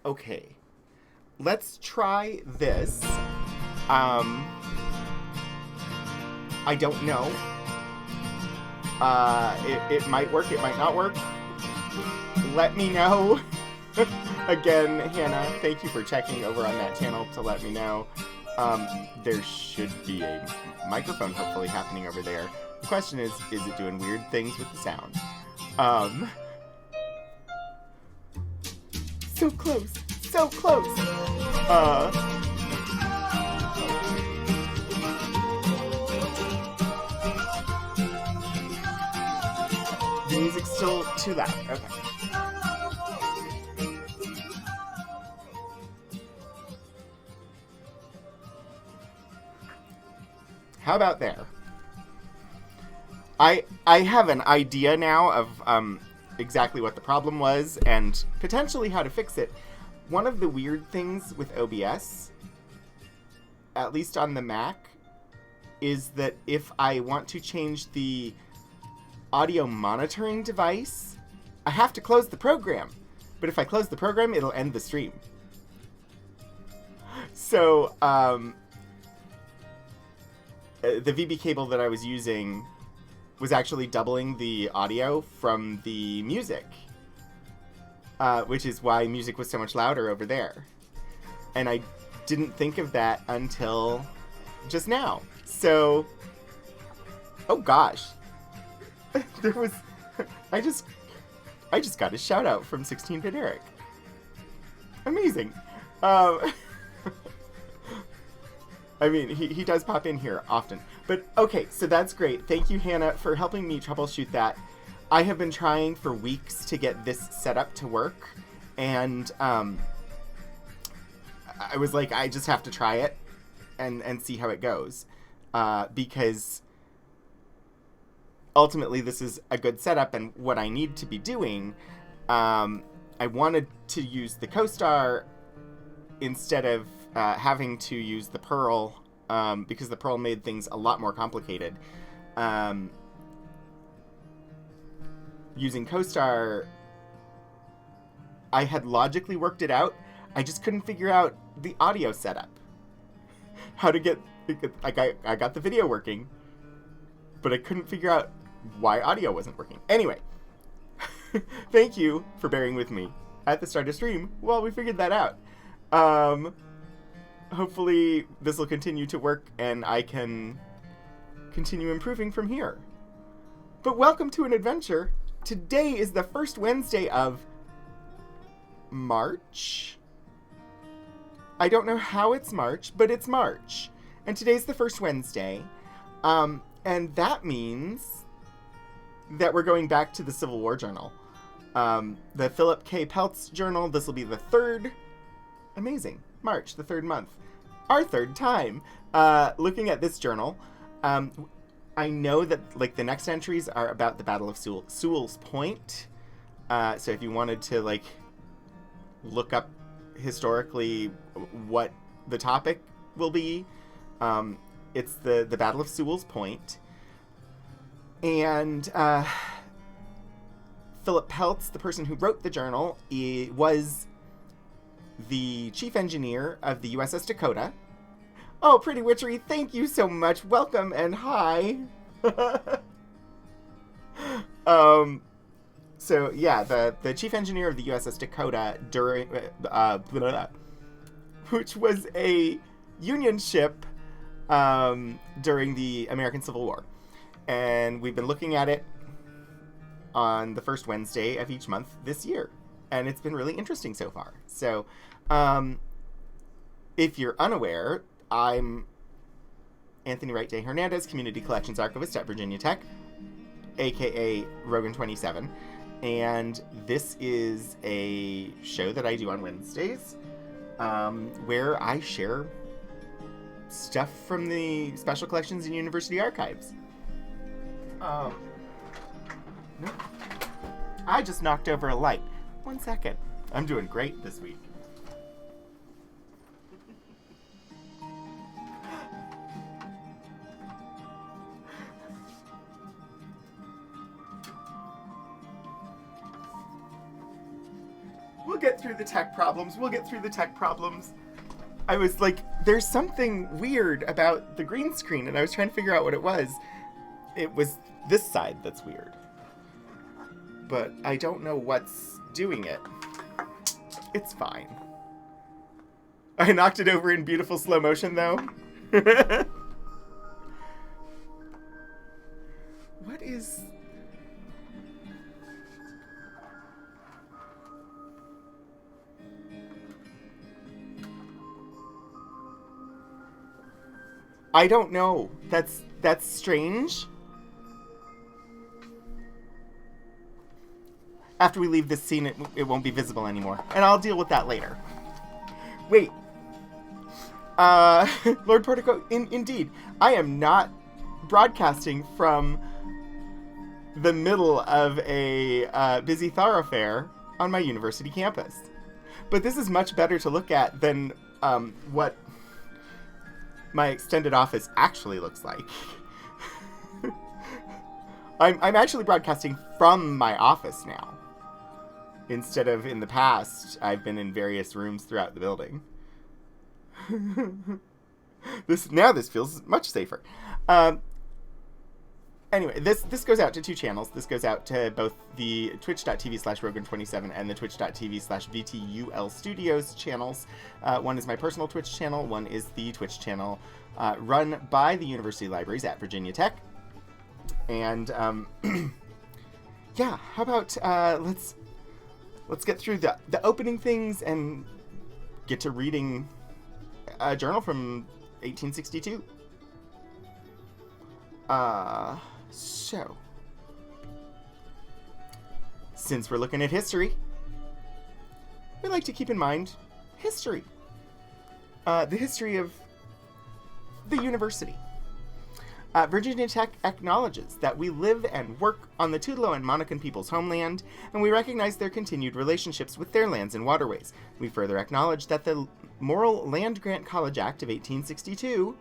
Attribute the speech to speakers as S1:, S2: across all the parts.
S1: Okay. Let's try this. I don't know. It might work, it might not work. Let me know. Again, Hannah, thank you for checking over on that channel to let me know. There should be a microphone hopefully happening over there. The question is it doing weird things with the sound? So close, so close. The music's still too loud. Okay. How about there? I have an idea now of exactly what the problem was and potentially how to fix it. One of the weird things with OBS, at least on the Mac, is that if I want to change the audio monitoring device, I have to close the program. But if I close the program, it'll end the stream. So, the VB cable that I was using was actually doubling the audio from the music, which is why music was so much louder over there. And I didn't think of that until just now. So, oh gosh. There was, I just got a shout out from 16-Bit Eric. Amazing. I mean, he does pop in here often. But, okay, so that's great. Thank you, Hannah, for helping me troubleshoot that. I have been trying for weeks to get this set up to work, and I was like, I just have to try it and see how it goes. Because ultimately this is a good setup, and what I need to be doing, I wanted to use the CoStar instead of having to use the Pearl, because the Pearl made things a lot more complicated. Using CoStar, I had logically worked it out. I just couldn't figure out the audio setup. How to get, like, I got the video working, but I couldn't figure out why audio wasn't working. Anyway, thank you for bearing with me at the start of stream while we figured that out. Hopefully this will continue to work and I can continue improving from here. But welcome to an adventure. Today is the first Wednesday of March. I don't know how it's March, but it's March. And today's the first Wednesday. And that means that we're going back to the Civil War Journal. The Phillip K. Peltz Journal. This will be the third. Amazing. March, the third month. Our third time looking at this journal. I know that, like, the next entries are about the Battle of Sewell's Point. So if you wanted to, like, look up historically what the topic will be, it's the Battle of Sewell's Point. And Philip Peltz, the person who wrote the journal, was the chief engineer of the USS Dacotah. Oh, Pretty Witchery, thank you so much. Welcome and hi. So yeah, the chief engineer of the USS Dacotah during, which was a Union ship during the American Civil War. And we've been looking at it on the first Wednesday of each month this year. And it's been really interesting so far. So, if you're unaware, I'm Anthony Wright Day Hernandez, Community Collections Archivist at Virginia Tech, aka Rogan27. And this is a show that I do on Wednesdays, where I share stuff from the Special Collections and University Archives. No. I just knocked over a light. 1 second. I'm doing great this week. Woo! We'll get through the tech problems. I was like, there's something weird about the green screen, and I was trying to figure out what it was. It was this side that's weird. But I don't know what's doing it. It's fine. I knocked it over in beautiful slow motion, though. What is... I don't know. That's strange. After we leave this scene, it won't be visible anymore. And I'll deal with that later. Wait. Lord Portico, indeed, I am not broadcasting from the middle of a busy thoroughfare on my university campus. But this is much better to look at than what my extended office actually looks like. I'm actually broadcasting from my office now. Instead of in the past, I've been in various rooms throughout the building. This feels much safer. Anyway, this goes out to two channels. This goes out to both the twitch.tv/Rogan27 and the twitch.tv/VTUL Studios channels. One is my personal Twitch channel. One is the Twitch channel run by the University Libraries at Virginia Tech. And yeah, how about let's get through the opening things and get to reading a journal from 1862. So, since we're looking at history, we like to keep in mind history. The history of the university. Virginia Tech acknowledges that we live and work on the Tutelo and Monacan people's homeland, and we recognize their continued relationships with their lands and waterways. We further acknowledge that the Morrill Land Grant College Act of 1862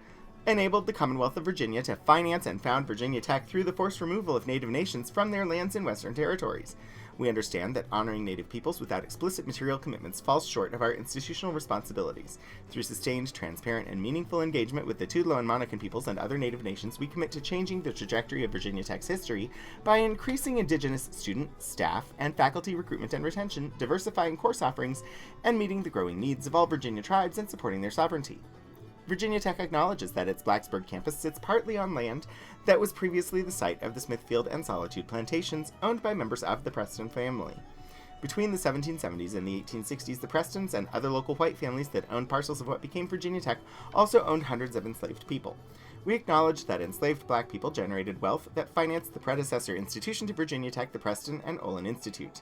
S1: enabled the Commonwealth of Virginia to finance and found Virginia Tech through the forced removal of Native nations from their lands in Western territories. We understand that honoring Native peoples without explicit material commitments falls short of our institutional responsibilities. Through sustained, transparent, and meaningful engagement with the Tutelo and Monacan peoples and other Native nations, we commit to changing the trajectory of Virginia Tech's history by increasing Indigenous student, staff, and faculty recruitment and retention, diversifying course offerings, and meeting the growing needs of all Virginia tribes and supporting their sovereignty. Virginia Tech acknowledges that its Blacksburg campus sits partly on land that was previously the site of the Smithfield and Solitude plantations owned by members of the Preston family. Between the 1770s and the 1860s, the Prestons and other local white families that owned parcels of what became Virginia Tech also owned hundreds of enslaved people. We acknowledge that enslaved black people generated wealth that financed the predecessor institution to Virginia Tech, the Preston and Olin Institute.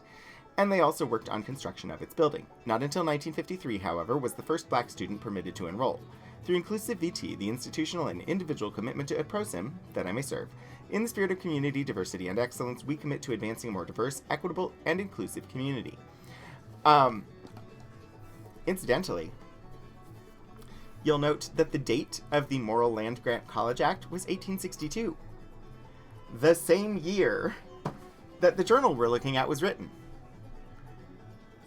S1: And they also worked on construction of its building. Not until 1953, however, was the first black student permitted to enroll. Through inclusive VT, the institutional and individual commitment to prosim, that I may serve, in the spirit of community, diversity, and excellence, we commit to advancing a more diverse, equitable, and inclusive community. Incidentally, you'll note that the date of the Morrill Land Grant College Act was 1862, the same year that the journal we're looking at was written.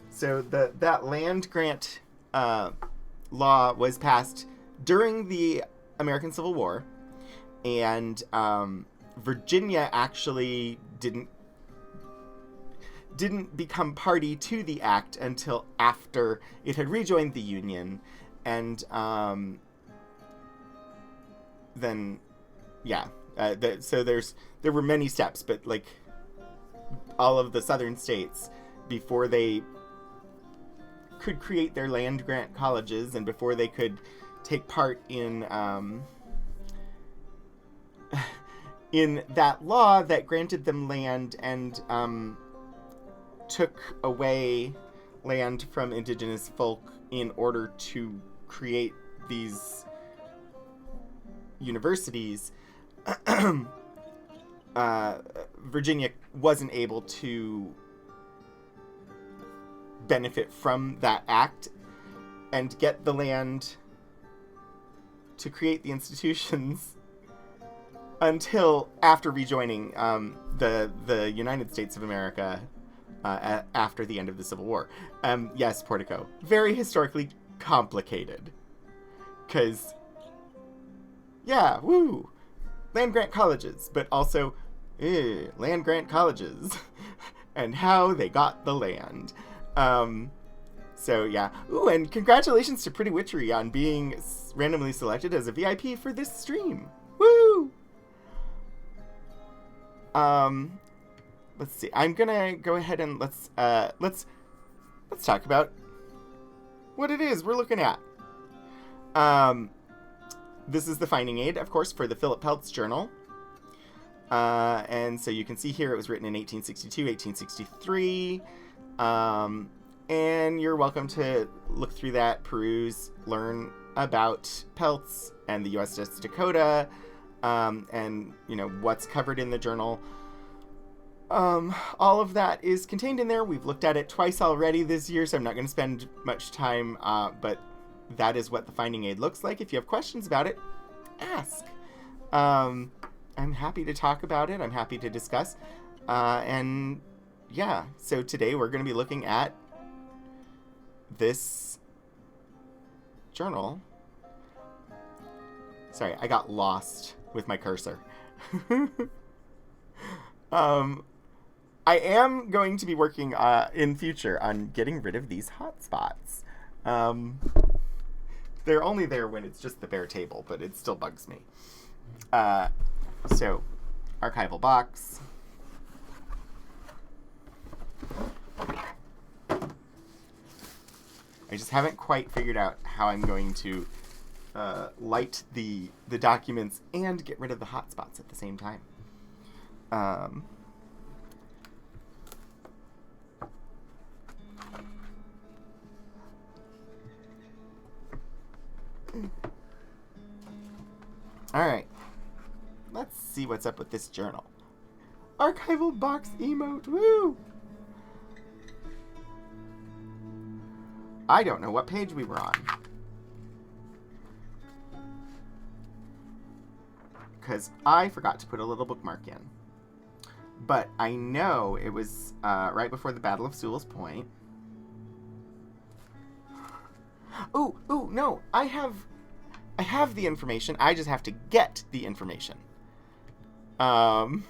S1: So that land grant law was passed during the American Civil War, and Virginia actually didn't become party to the act until after it had rejoined the Union, and then so there were many steps, but like all of the southern states, before they could create their land grant colleges and before they could take part in that law that granted them land and took away land from indigenous folk in order to create these universities, Virginia wasn't able to benefit from that act and get the land to create the institutions until after rejoining the United States of America after the end of the Civil War. Yes, Portico. Very historically complicated. Because, yeah, woo! Land-grant colleges, but also, land-grant colleges. And how they got the land. So, yeah. Ooh, and congratulations to Pretty Witchery on being randomly selected as a VIP for this stream. Woo! Let's see. I'm gonna go ahead and let's talk about what it is we're looking at. This is the finding aid, of course, for the Philip Peltz Journal. And so you can see here it was written in 1862, 1863. And you're welcome to look through that, peruse, learn about Peltz and the USS Dacotah, and, you know, what's covered in the journal. All of that is contained in there. We've looked at it twice already this year, so I'm not going to spend much time, but that is what the finding aid looks like. If you have questions about it, ask. I'm happy to talk about it. I'm happy to discuss. And yeah, so today we're going to be looking at this journal. Sorry, I got lost with my cursor. I am going to be working in future on getting rid of these hotspots. They're only there when it's just the bare table, but it still bugs me. So, archival box. I just haven't quite figured out how I'm going to light the documents and get rid of the hotspots at the same time. Alright. Let's see what's up with this journal. Archival box emote, woo! I don't know what page we were on. Because I forgot to put a little bookmark in. But I know it was right before the Battle of Sewell's Point. Ooh, no, I have the information. I just have to get the information. I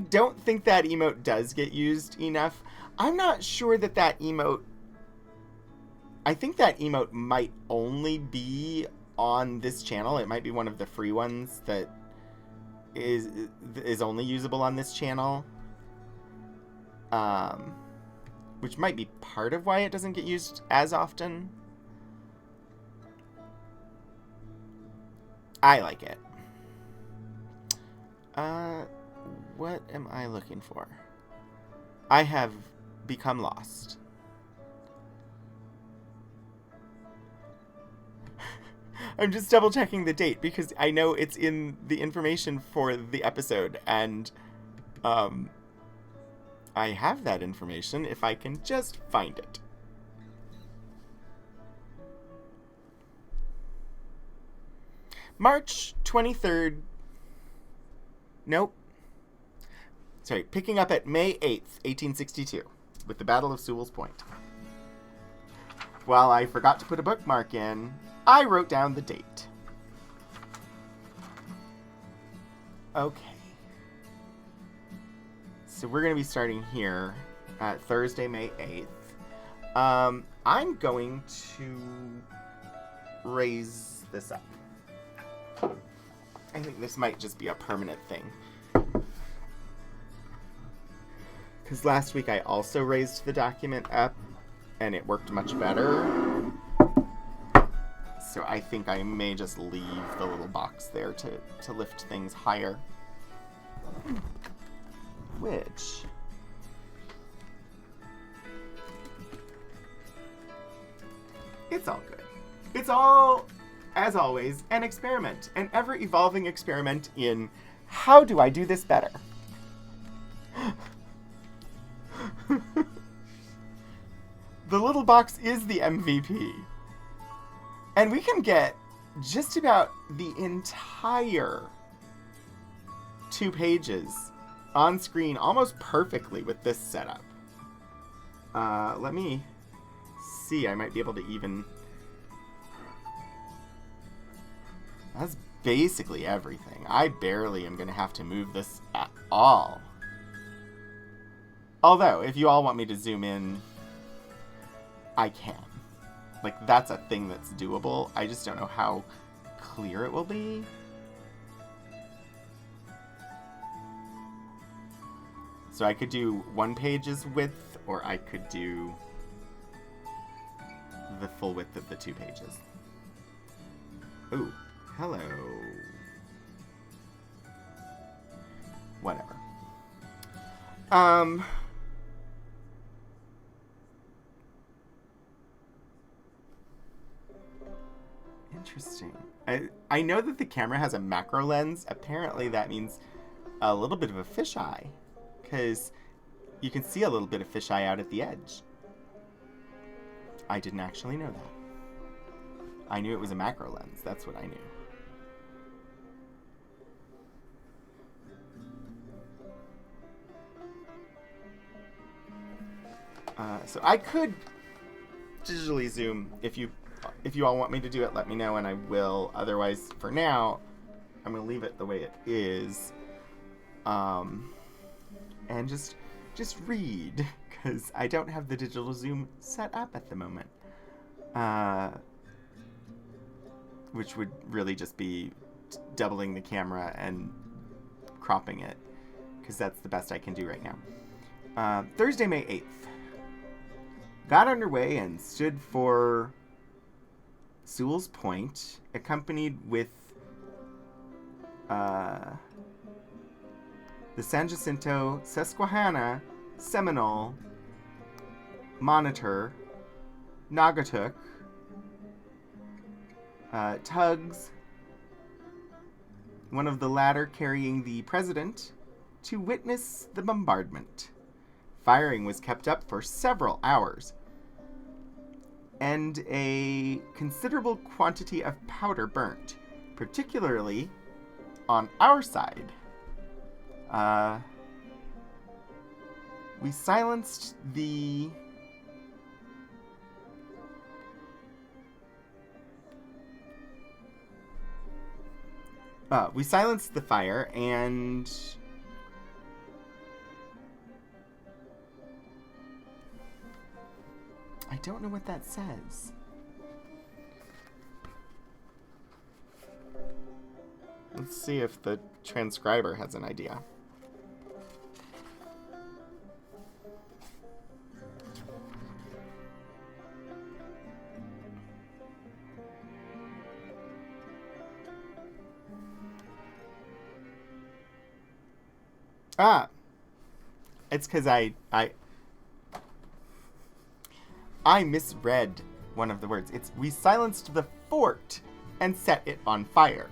S1: don't think that emote does get used enough. I'm not sure that emote... I think that emote might only be on this channel. It might be one of the free ones that is only usable on this channel. Which might be part of why it doesn't get used as often. I like it. What am I looking for? I have become lost. I'm just double checking the date because I know it's in the information for the episode, and I have that information if I can just find it. March 23rd. Nope. Sorry, picking up at May 8th, 1862, with the Battle of Sewell's Point. While I forgot to put a bookmark in, I wrote down the date. Okay. So we're going to be starting here at Thursday, May 8th. I'm going to raise this up. I think this might just be a permanent thing. Because last week I also raised the document up, and it worked much better. So I think I may just leave the little box there to lift things higher. Which... it's all good. It's all, as always, an experiment. An ever-evolving experiment in how do I do this better? The little box is the MVP. And we can get just about the entire 2 pages on screen almost perfectly with this setup. Let me see. I might be able to even... That's basically everything. I barely am going to have to move this at all. Although, if you all want me to zoom in, I can. Like, that's a thing that's doable. I just don't know how clear it will be. So I could do 1 page's width, or I could do the full width of the 2 pages. Ooh, hello. Whatever. Interesting. I know that the camera has a macro lens. Apparently that means a little bit of a fisheye, because you can see a little bit of fisheye out at the edge. I didn't actually know that. I knew it was a macro lens. That's what I knew. So I could digitally zoom. If you all want me to do it, let me know and I will. Otherwise, for now, I'm going to leave it the way it is. And just read, because I don't have the digital zoom set up at the moment. Which would really just be doubling the camera and cropping it, because that's the best I can do right now. Thursday, May 8th. Got underway and stood for Sewell's Point, accompanied with the San Jacinto, Susquehanna, Seminole, Monitor, Naugatuck, tugs, one of the latter carrying the president, to witness the bombardment. Firing was kept up for several hours, and a considerable quantity of powder burnt, particularly on our side. We silenced the fire, and I don't know what that says. Let's see if the transcriber has an idea. It's because I misread one of the words. It's, we silenced the fort and set it on fire.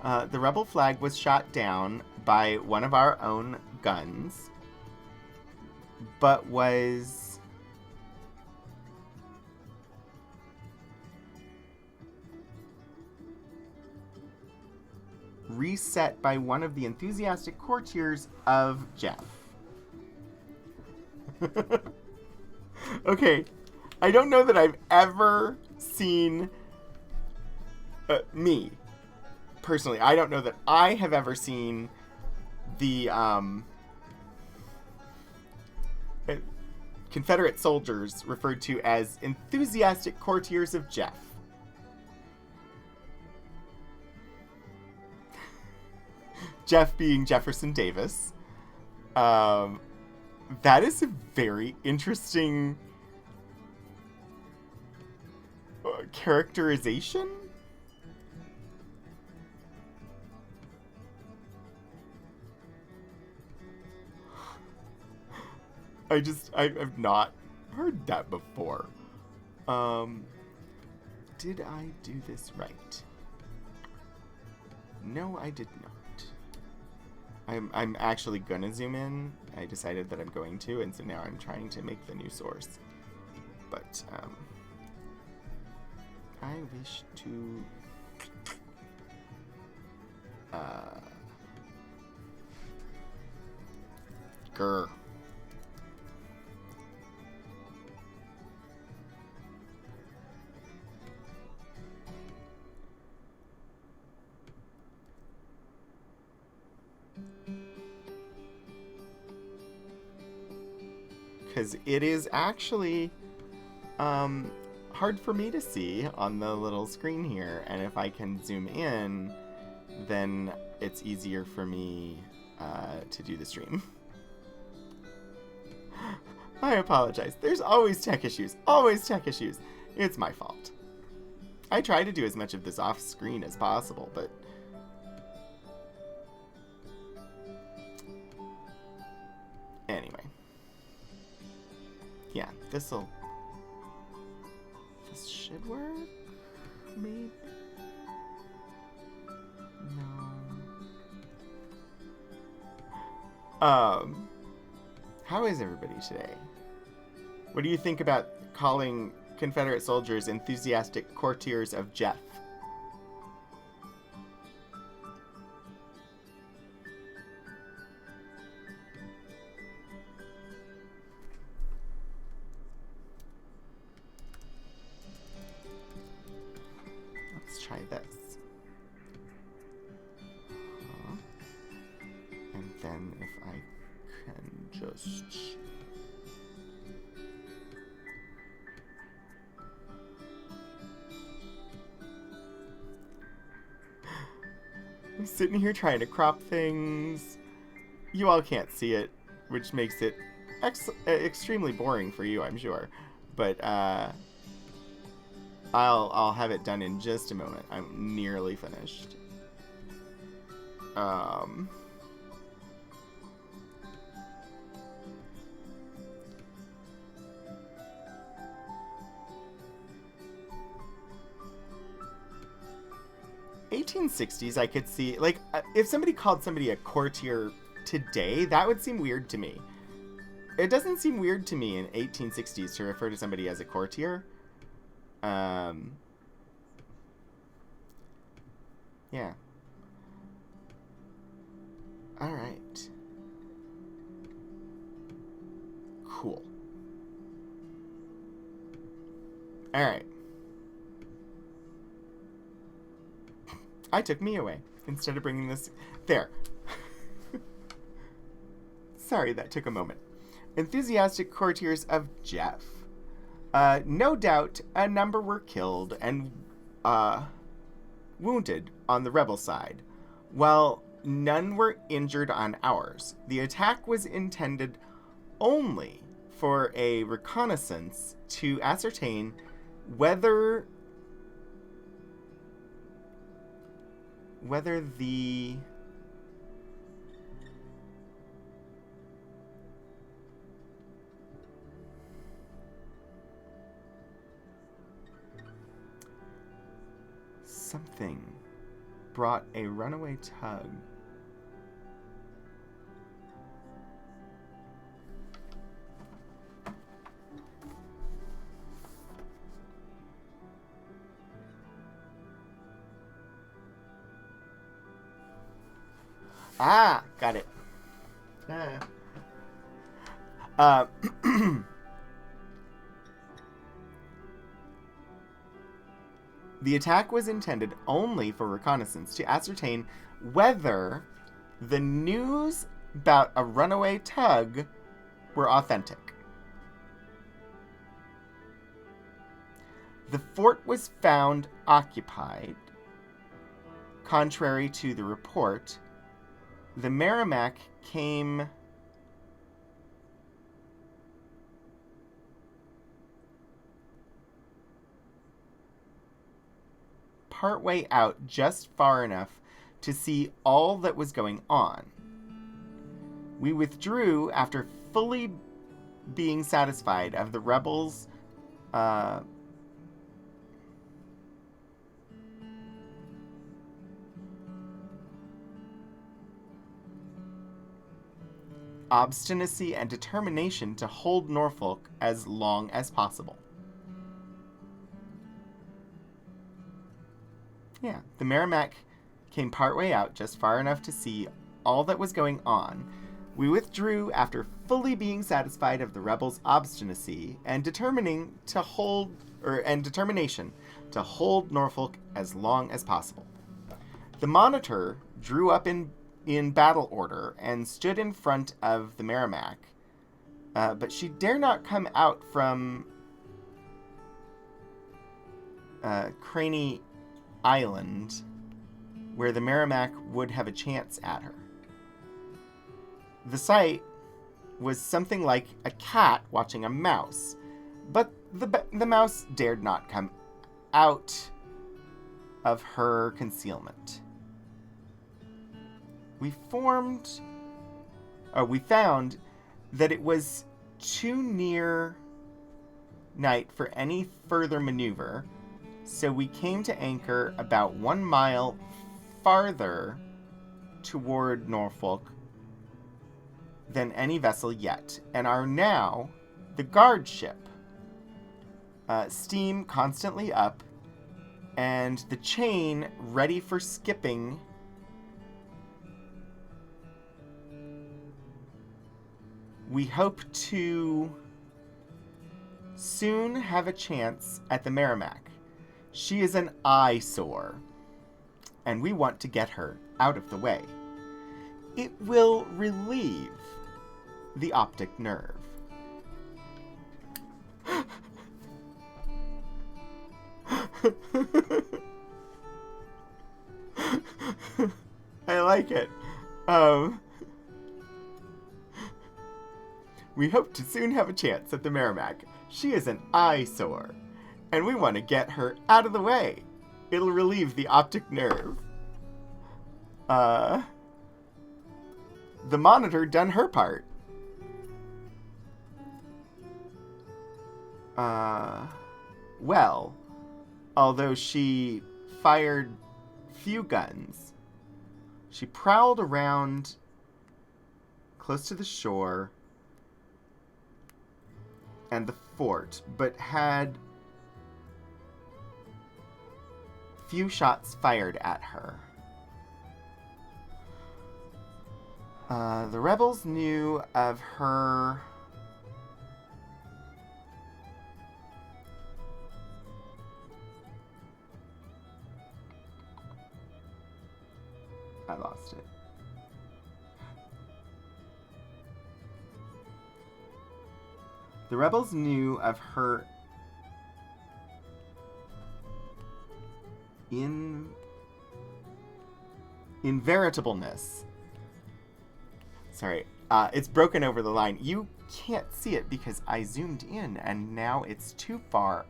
S1: The rebel flag was shot down by one of our own guns, but was reset by one of the enthusiastic courtiers of Jeff. Okay, I don't know that I've ever seen me personally. I don't know that I have ever seen the Confederate soldiers referred to as enthusiastic courtiers of Jeff. Jeff being Jefferson Davis. That is a very interesting characterization. I've not heard that before. Did I do this right? No, I did not. I'm actually gonna zoom in. I decided that I'm going to, and so now I'm trying to make the new source. But, I wish to... Grr. Because it is actually hard for me to see on the little screen here, and if I can zoom in, then it's easier for me to do the stream. I apologize. There's always tech issues. Always tech issues. It's my fault. I try to do as much of this off screen as possible, but anyway. Yeah, this should work? Maybe? No. How is everybody today? What do you think about calling Confederate soldiers enthusiastic courtiers of Jeff? Let's try this. And then if I can just... I'm sitting here trying to crop things. You all can't see it, which makes it extremely boring for you, I'm sure. But I'll have it done in just a moment. I'm nearly finished. 1860s, I could see, like, if somebody called somebody a courtier today, that would seem weird to me. It doesn't seem weird to me in 1860s to refer to somebody as a courtier. Yeah. All right. Cool. All right. I took me away instead of bringing this... There. Sorry, that took a moment. Enthusiastic courtiers of Jeff. No doubt a number were killed and wounded on the rebel side, while none were injured on ours. The attack was intended only for a reconnaissance to ascertain whether the something brought a runaway tug. Ah, got it. The attack was intended only for reconnaissance to ascertain whether the news about a runaway tug were authentic. The fort was found occupied. Contrary to the report, the Merrimack came partway out just far enough to see all that was going on. We withdrew after fully being satisfied of the rebels' obstinacy and determination to hold Norfolk as long as possible. Yeah, the Merrimack came partway out just far enough to see all that was going on. We withdrew after fully being satisfied of the rebels' obstinacy and determination to hold Norfolk as long as possible. The Monitor drew up in battle order and stood in front of the Merrimack, but she dare not come out from Craney Island, where the Merrimack would have a chance at her. The sight was something like a cat watching a mouse, but the mouse dared not come out of her concealment. We found that it was too near night for any further maneuver, so we came to anchor about 1 mile farther toward Norfolk than any vessel yet, and are now the guard ship. Steam constantly up, and the chain ready for skipping. We hope to soon have a chance at the Merrimack. She is an eyesore, and we want to get her out of the way. It will relieve the optic nerve. I like it. We hope to soon have a chance at the Merrimack. She is an eyesore, and we want to get her out of the way. It'll relieve the optic nerve. The Monitor done her part. Well, although she fired few guns, she prowled around close to the shore and the fort, but had few shots fired at her. The rebels knew of her I lost it. The rebels knew of her inveritableness. Sorry, it's broken over the line. You can't see it because I zoomed in, and now it's too far.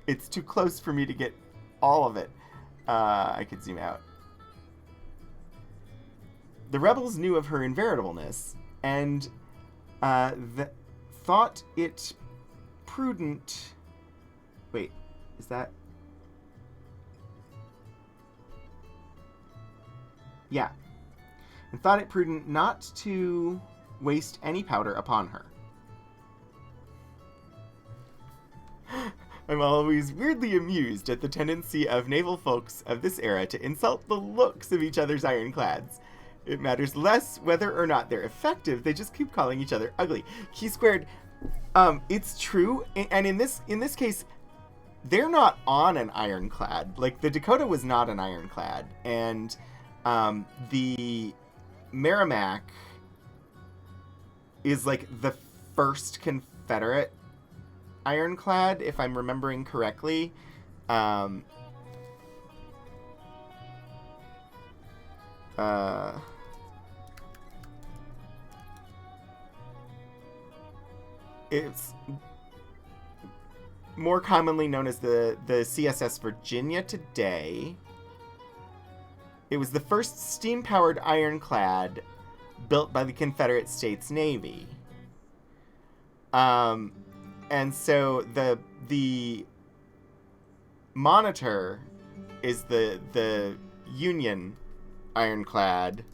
S1: It's too close for me to get all of it. I could zoom out. The rebels knew of her inveritableness, and thought it prudent... Wait, is that... Yeah. And thought it prudent not to waste any powder upon her. I'm always weirdly amused at the tendency of naval folks of this era to insult the looks of each other's ironclads. It matters less whether or not they're effective, they just keep calling each other ugly. Key squared, it's true, and in this case, they're not on an ironclad. Like, the Dacotah was not an ironclad, and the Merrimack is, like, the first Confederate ironclad, if I'm remembering correctly. It's more commonly known as the C.S.S. Virginia today. It was the first steam-powered ironclad built by the Confederate States Navy. And so the Monitor is the Union ironclad.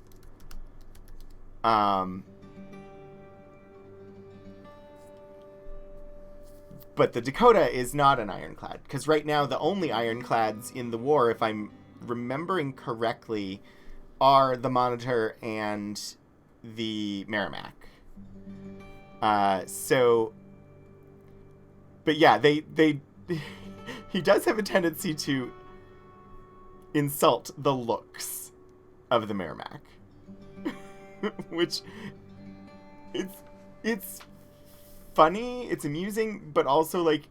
S1: But the Dacotah is not an ironclad, because right now the only ironclads in the war, if I'm remembering correctly, are the Monitor and the Merrimack. But yeah, he does have a tendency to insult the looks of the Merrimack. Which, it's funny, it's amusing, but also, like,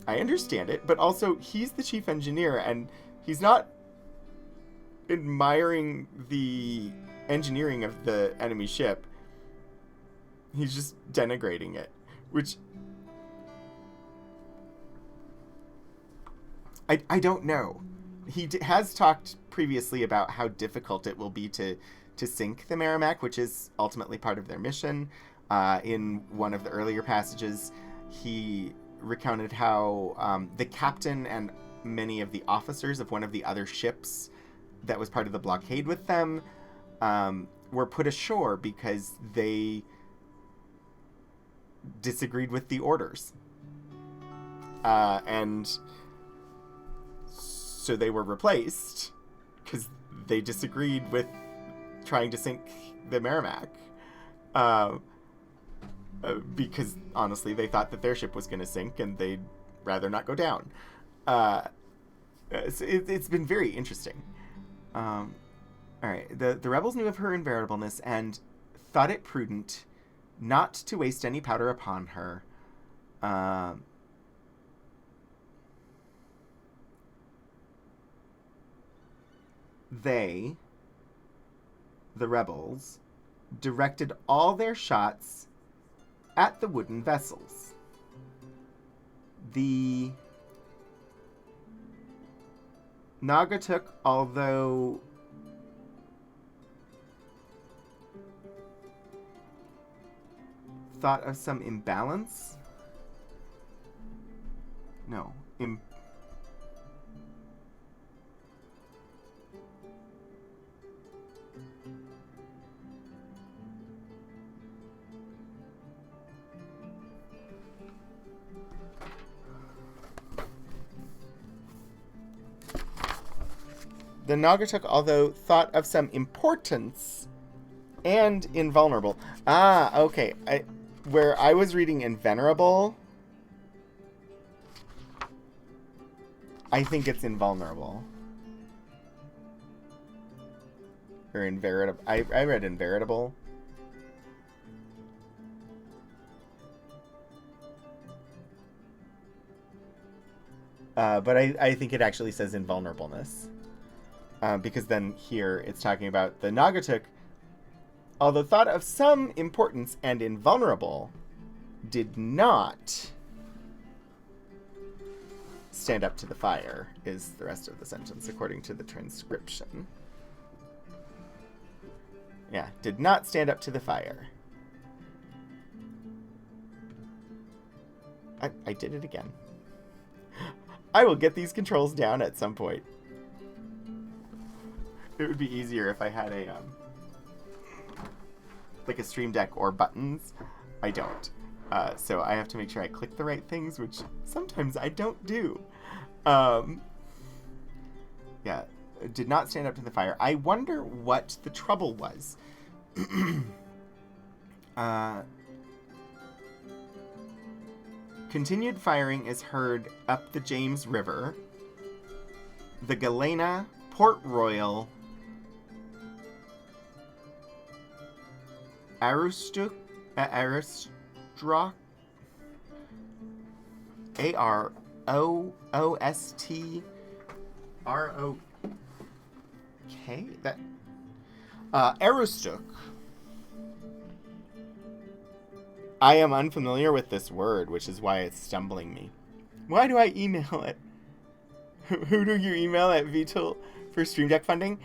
S1: I understand it, but also he's the chief engineer, and he's not admiring the engineering of the enemy ship. He's just denigrating it, which I don't know. He has talked previously about how difficult it will be to sink the Merrimack, which is ultimately part of their mission. In one of the earlier passages, he recounted how the captain and many of the officers of one of the other ships that was part of the blockade with them were put ashore because they disagreed with the orders. And so they were replaced because they disagreed with trying to sink the Merrimack. Because, honestly, they thought that their ship was going to sink and they'd rather not go down. It's been very interesting. All right. The rebels knew of her invariableness and thought it prudent not to waste any powder upon her. They, the rebels, directed all their shots at the wooden vessels. The Naugatuck, although thought of some imbalance. No. The Naugatuck, although thought of some importance and invulnerable. Ah, okay. Where I was reading invulnerable, I think it's invulnerable. Or inveritable. I read inveritable. But I think it actually says invulnerableness. Because then here it's talking about the Naugatuck, although thought of some importance and invulnerable, did not stand up to the fire, is the rest of the sentence, according to the transcription. Yeah, did not stand up to the fire. I did it again. I will get these controls down at some point. It would be easier if I had a, like a Stream Deck or buttons. I don't. So I have to make sure I click the right things, which sometimes I don't do. Yeah, did not stand up to the fire. I wonder what the trouble was. Continued firing is heard up the James River. The Galena, Port Royal, Aroostook, A-R-O-O-S-T-R-O-K? That, Aroostook. I am unfamiliar with this word, which is why it's stumbling me. Why do I email it? Who do you email at VTOL for Stream Deck funding?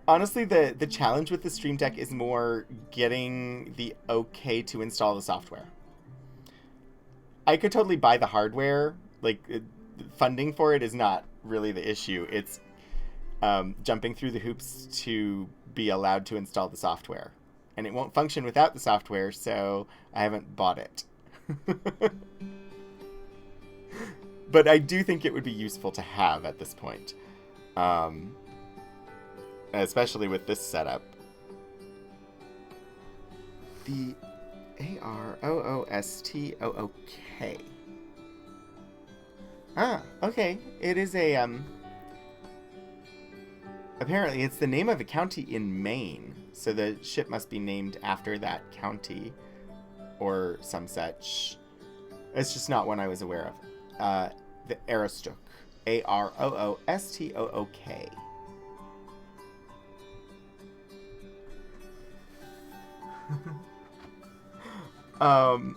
S1: Honestly, the challenge with the Stream Deck is more getting the okay to install the software. I could totally buy the hardware. Like, funding for it is not really the issue. It's jumping through the hoops to be allowed to install the software. And it won't function without the software, so I haven't bought it. But I do think it would be useful to have at this point. Especially with this setup. The Aroostoo. Ah, okay. It is a, apparently it's the name of a county in Maine, so the ship must be named after that county or some such. It's just not one I was aware of. The Aroostook. Aroostoo. um,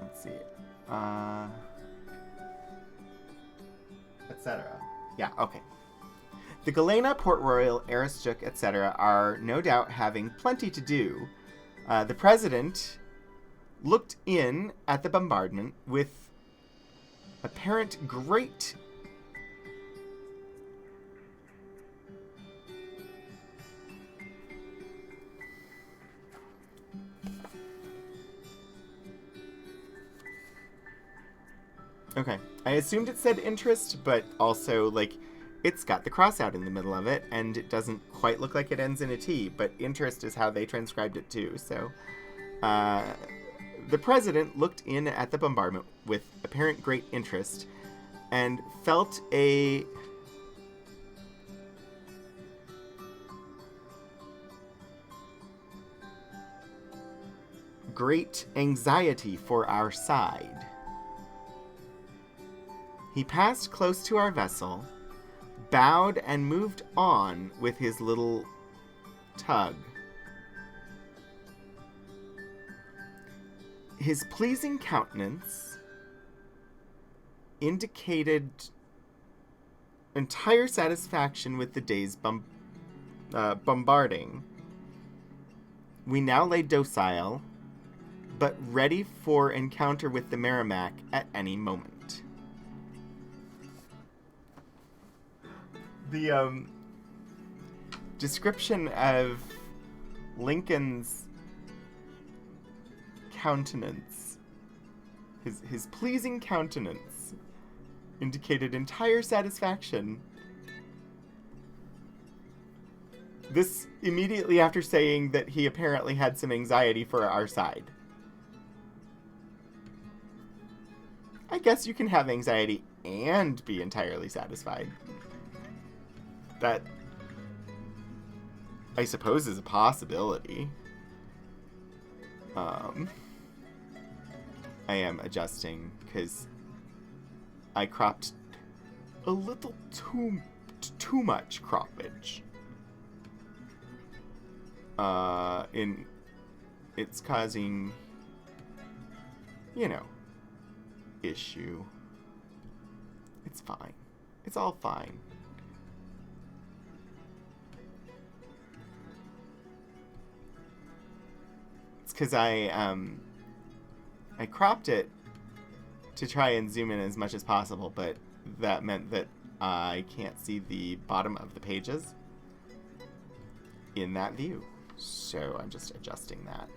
S1: let's see. Etc. Yeah, okay. The Galena, Port Royal, Aroostook, etc. are no doubt having plenty to do. The president looked in at the bombardment with apparent great Okay. I assumed it said interest, but also, like, it's got the cross out in the middle of it, and it doesn't quite look like it ends in a T, but interest is how they transcribed it too, so. The president looked in at the bombardment with apparent great interest and felt a great anxiety for our side. He passed close to our vessel, bowed, and moved on with his little tug. His pleasing countenance indicated entire satisfaction with the day's bombarding. We now lay docile, but ready for encounter with the Merrimack at any moment. The description of Lincoln's countenance, his pleasing countenance, indicated entire satisfaction. This immediately after saying that he apparently had some anxiety for our side. I guess you can have anxiety and be entirely satisfied. That, I suppose, is a possibility. I am adjusting because I cropped a little too much croppage. It's causing, issue. It's fine. It's all fine. Because I cropped it to try and zoom in as much as possible, but that meant that I can't see the bottom of the pages in that view. So I'm just adjusting that.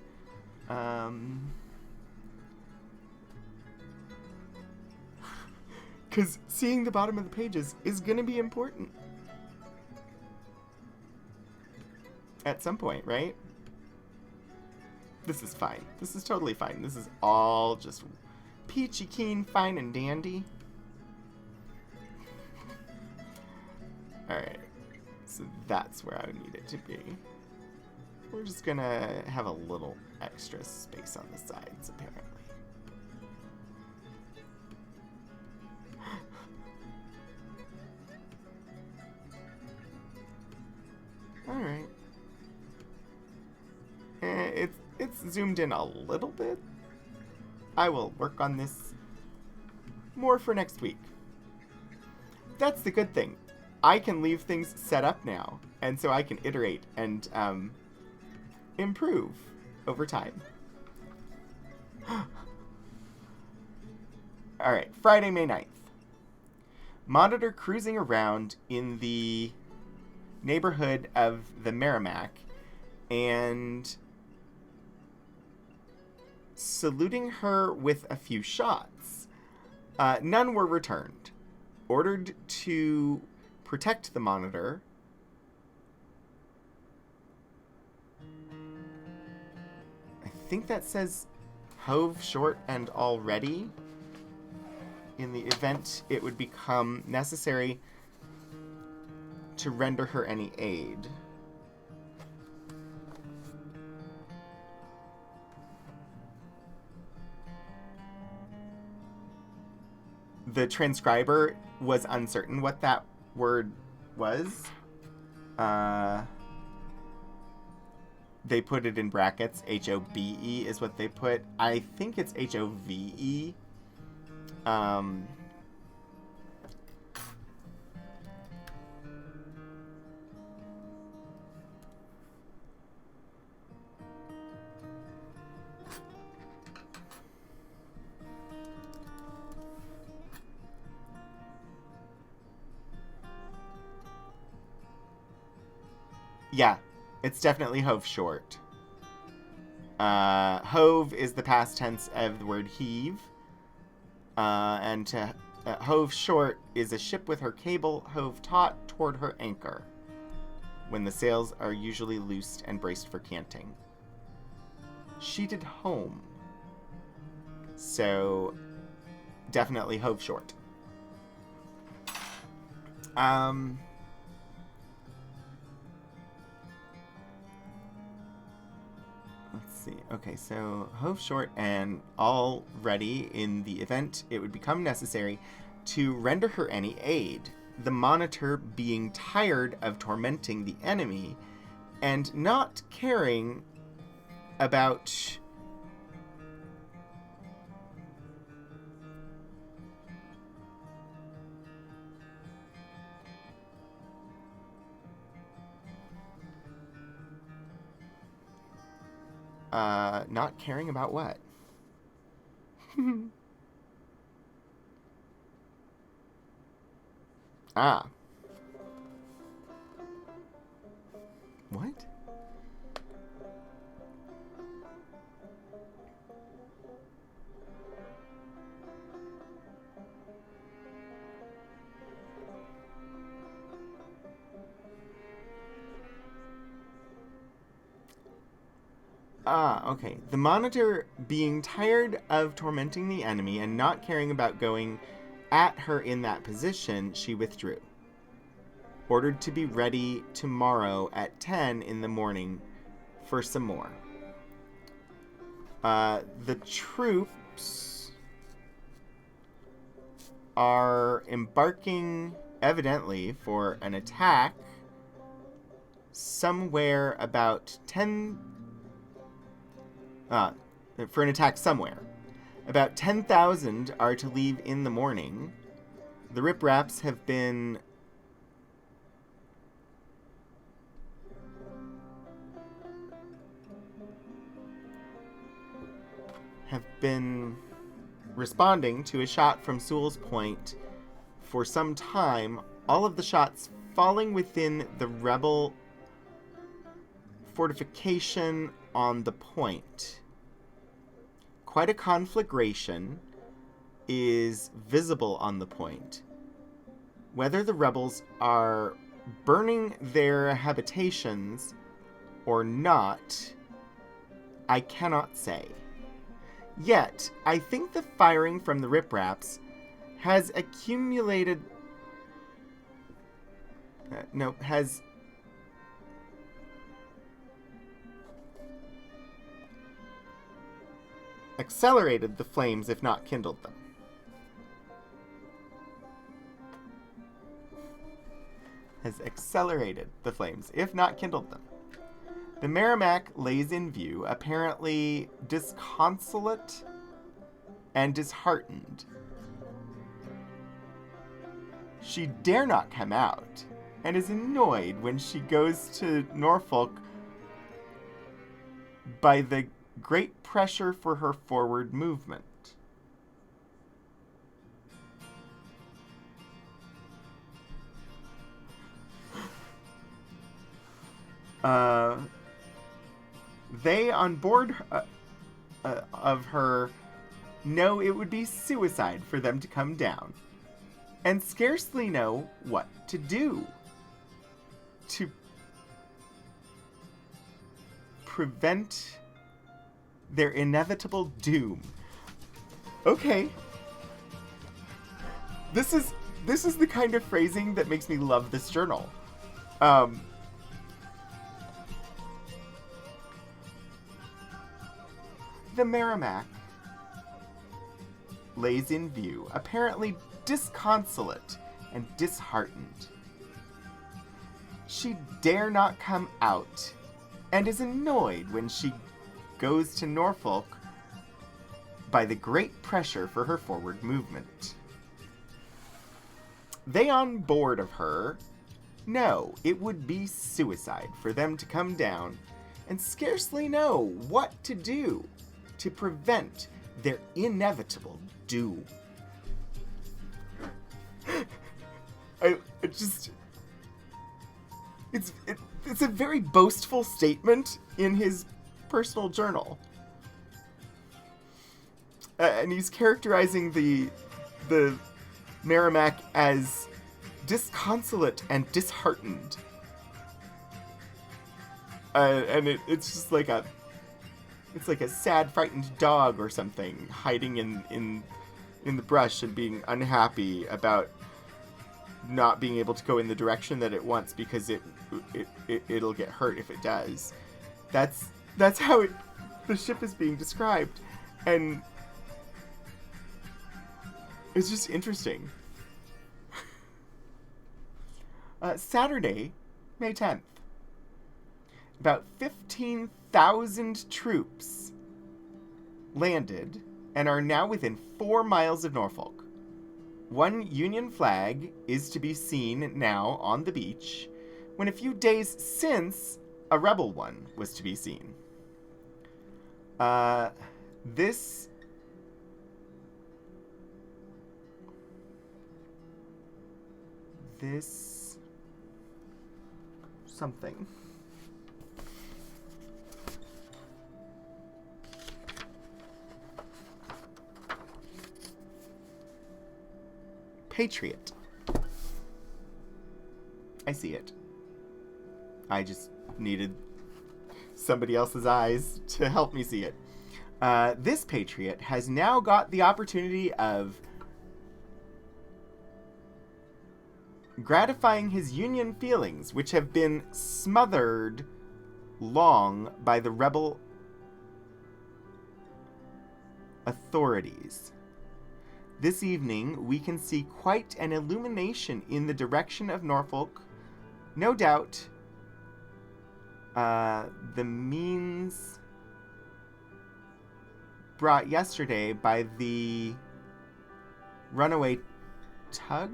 S1: Because seeing the bottom of the pages is going to be important. At some point, right? This is fine. This is totally fine. This is all just peachy keen, fine and dandy. Alright. So that's where I would need it to be. We're just gonna have a little extra space on the sides, apparently. Alright. It's zoomed in a little bit. I will work on this more for next week. That's the good thing. I can leave things set up now, and so I can iterate and improve over time. Alright, Friday, May 9th. Monitor cruising around in the neighborhood of the Merrimack and saluting her with a few shots. None were returned. Ordered to protect the Monitor. I think that says hove short and all ready. In the event it would become necessary to render her any aid. The transcriber was uncertain what that word was. They put it in brackets. H-O-B-E is what they put. I think it's H-O-V-E. Yeah, it's definitely hove short. Hove is the past tense of the word heave. And to hove short is a ship with her cable hove taut toward her anchor, when the sails are usually loosed and braced for canting. Sheeted home. So, definitely hove short. Let's see. Okay, so hove short and all ready in the event it would become necessary to render her any aid, the Monitor being tired of tormenting the enemy and not caring about not caring about what? Ah. What? Ah, okay. The Monitor being tired of tormenting the enemy and not caring about going at her in that position, she withdrew. Ordered to be ready tomorrow at 10 in the morning for some more. The troops are embarking, evidently, for an attack somewhere about 10... for an attack somewhere. About 10,000 are to leave in the morning. The ripraps have been responding to a shot from Sewell's Point for some time, all of the shots falling within the rebel fortification on the point. Quite a conflagration is visible on the point. Whether the rebels are burning their habitations or not, I cannot say. Yet, I think the firing from the ripraps has accumulated... has accelerated the flames, if not kindled them. Has accelerated the flames, if not kindled them. The Merrimack lays in view, apparently disconsolate and disheartened. She dare not come out, and is annoyed when she goes to Norfolk by the great pressure for her forward movement. They on board of her know it would be suicide for them to come down. and scarcely know what to do to prevent their inevitable doom. Okay. This is the kind of phrasing that makes me love this journal. The Merrimack lays in view, apparently disconsolate and disheartened. She dare not come out, and is annoyed when she goes to Norfolk by the great pressure for her forward movement. They on board of her know it would be suicide for them to come down, and scarcely know what to do to prevent their inevitable doom. It's a very boastful statement in his personal journal. And he's characterizing the Merrimack as disconsolate and disheartened. And it's just like a sad, frightened dog or something hiding in the brush and being unhappy about not being able to go in the direction that it wants because it'll get hurt if it does. That's how the ship is being described, and it's just interesting. Saturday, May 10th. About 15,000 troops landed and are now within 4 miles of Norfolk. One Union flag is to be seen now on the beach, when a few days since a rebel one was to be seen. This something. Patriot. I see it. I just needed somebody else's eyes to help me see it. This patriot has now got the opportunity of gratifying his Union feelings, which have been smothered long by the rebel authorities. This evening, we can see quite an illumination in the direction of Norfolk. No doubt, the means brought yesterday by the runaway tug?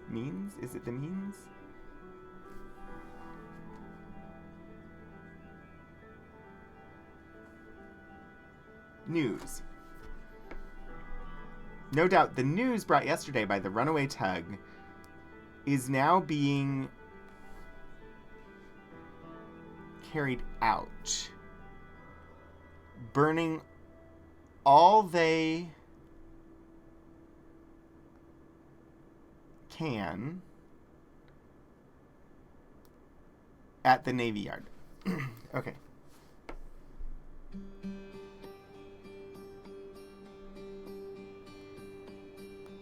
S1: Means? Is it the means? News. No doubt the news brought yesterday by the runaway tug is now being carried out, burning all they can at the Navy Yard. Okay.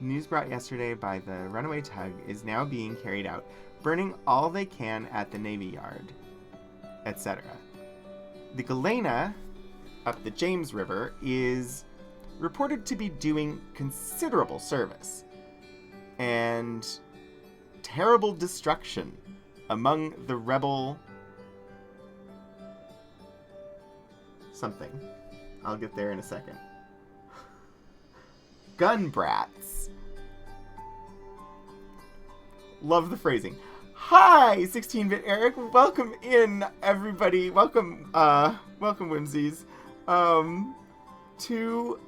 S1: News brought yesterday by the runaway tug is now being carried out, burning all they can at the Navy Yard, etc. The Galena, up the James River, is reported to be doing considerable service and terrible destruction among the rebel something. I'll get there in a second. Gun brats. Love the phrasing. Hi, 16-bit Eric. Welcome in, everybody. Welcome, Whimsies, to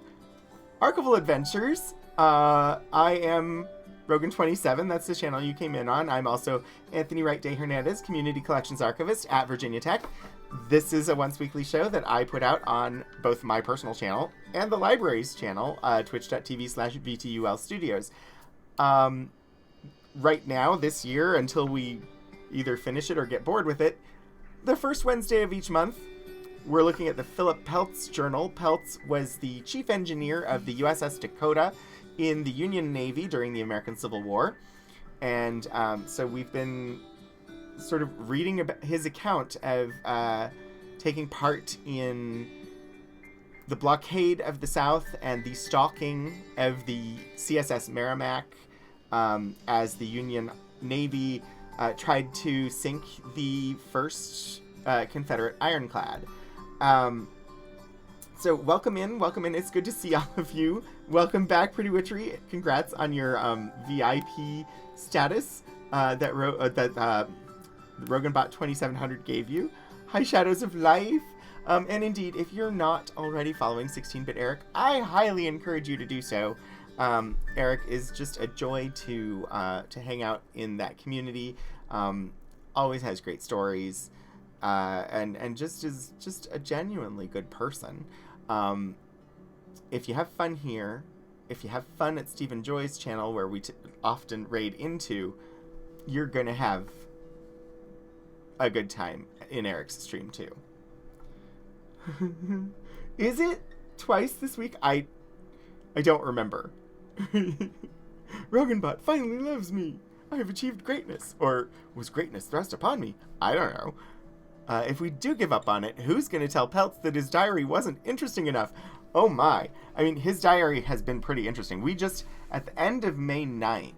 S1: Archival Adventures. I am Rogan27. That's the channel you came in on. I'm also Anthony Wright Day Hernandez, Community Collections Archivist at Virginia Tech. This is a once-weekly show that I put out on both my personal channel and the library's channel, twitch.tv/VTUL Studios. right now, this year, until we either finish it or get bored with it, the first Wednesday of each month, we're looking at the Phillip Peltz journal. Peltz was the chief engineer of the USS Dacotah in the Union Navy during the American Civil War. And so we've been sort of reading about his account of taking part in the blockade of the South and the stalking of the C.S.S. Merrimack as the Union Navy tried to sink the first Confederate ironclad. So welcome in. It's good to see all of you. Welcome back, Pretty Witchery. Congrats on your VIP status that Roganbot 2700 gave you. Hi, Shadows of Life. And indeed, if you're not already following 16-Bit Eric, I highly encourage you to do so. Eric is just a joy to hang out in that community. Always has great stories. And just is just a genuinely good person. If you have fun here, if you have fun at Stephen Joy's channel, where we often raid into, you're going to have a good time in Eric's stream too. Is it twice this week? I don't remember. Roganbot finally loves me. I have achieved greatness. Or was greatness thrust upon me? I don't know. If we do give up on it, who's going to tell Peltz that his diary wasn't interesting enough? Oh my. I mean, his diary has been pretty interesting. We just, at the end of May 9th,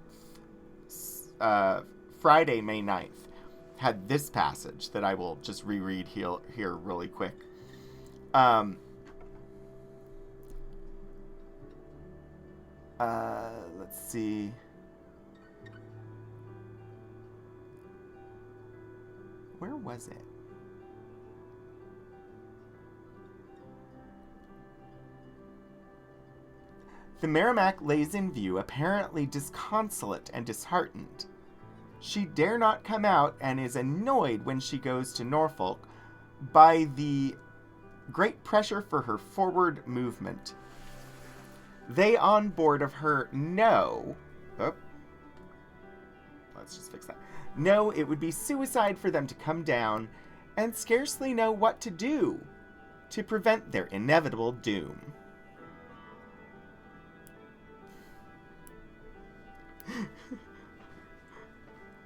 S1: Friday, May 9th, had this passage that I will just reread here really quick. Let's see. Where was it? The Merrimack lays in view, apparently disconsolate and disheartened. She dare not come out and is annoyed when she goes to Norfolk by the great pressure for her forward movement. They on board of her know... Oh, let's just fix that. Know it would be suicide for them to come down and scarcely know what to do to prevent their inevitable doom.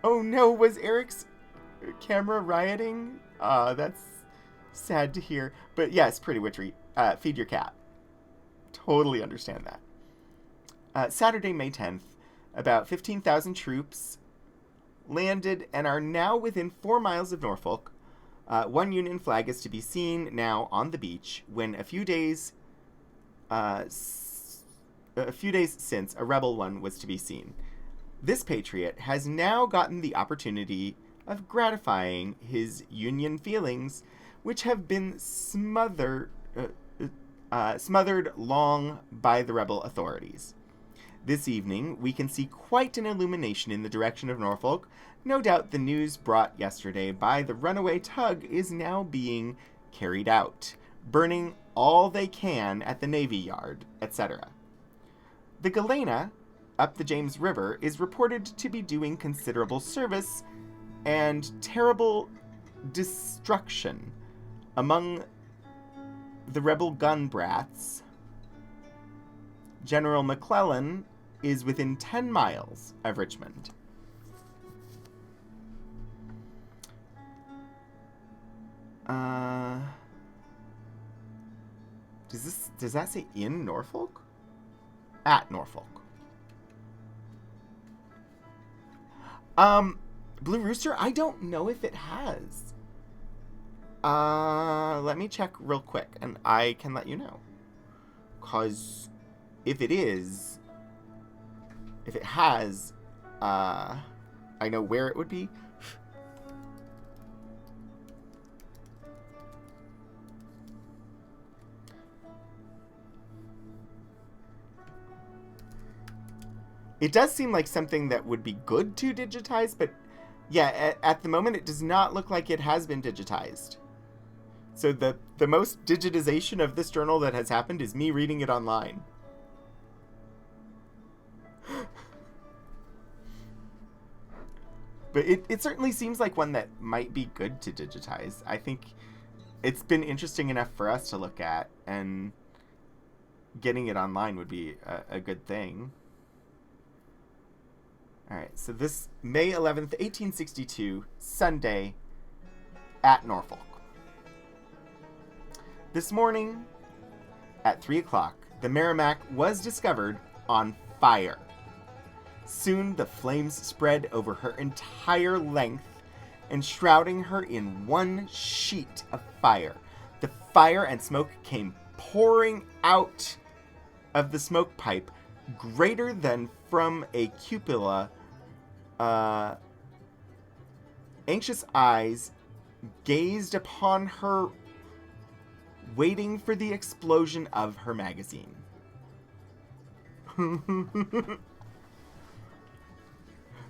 S1: Oh no, was Eric's camera rioting? That's sad to hear. But yes, Pretty Witchery, feed your cat. Totally understand that. Saturday, May 10th, about 15,000 troops landed and are now within 4 miles of Norfolk. One Union flag is to be seen now on the beach when a few days since a rebel one was to be seen. This patriot has now gotten the opportunity of gratifying his Union feelings, which have been smothered long by the rebel authorities. This evening, we can see quite an illumination in the direction of Norfolk. No doubt the news brought yesterday by the runaway tug is now being carried out, burning all they can at the Navy Yard, etc. The Galena, up the James River, is reported to be doing considerable service and terrible destruction among the rebel gun brats. General McClellan is within 10 miles of Richmond. Does that say in Norfolk? At Norfolk. Blue Rooster, I don't know if it has. Let me check real quick, and I can let you know. 'Cause if it has, I know where it would be. It does seem like something that would be good to digitize, but yeah, at the moment it does not look like it has been digitized. So the most digitization of this journal that has happened is me reading it online. But it certainly seems like one that might be good to digitize. I think it's been interesting enough for us to look at, and getting it online would be a good thing. All right, so this May 11th, 1862, Sunday at Norfolk. This morning at 3 o'clock, the Merrimack was discovered on fire. Soon the flames spread over her entire length, enshrouding her in one sheet of fire. The fire and smoke came pouring out of the smoke pipe, greater than from a cupola. Anxious eyes gazed upon her, waiting for the explosion of her magazine.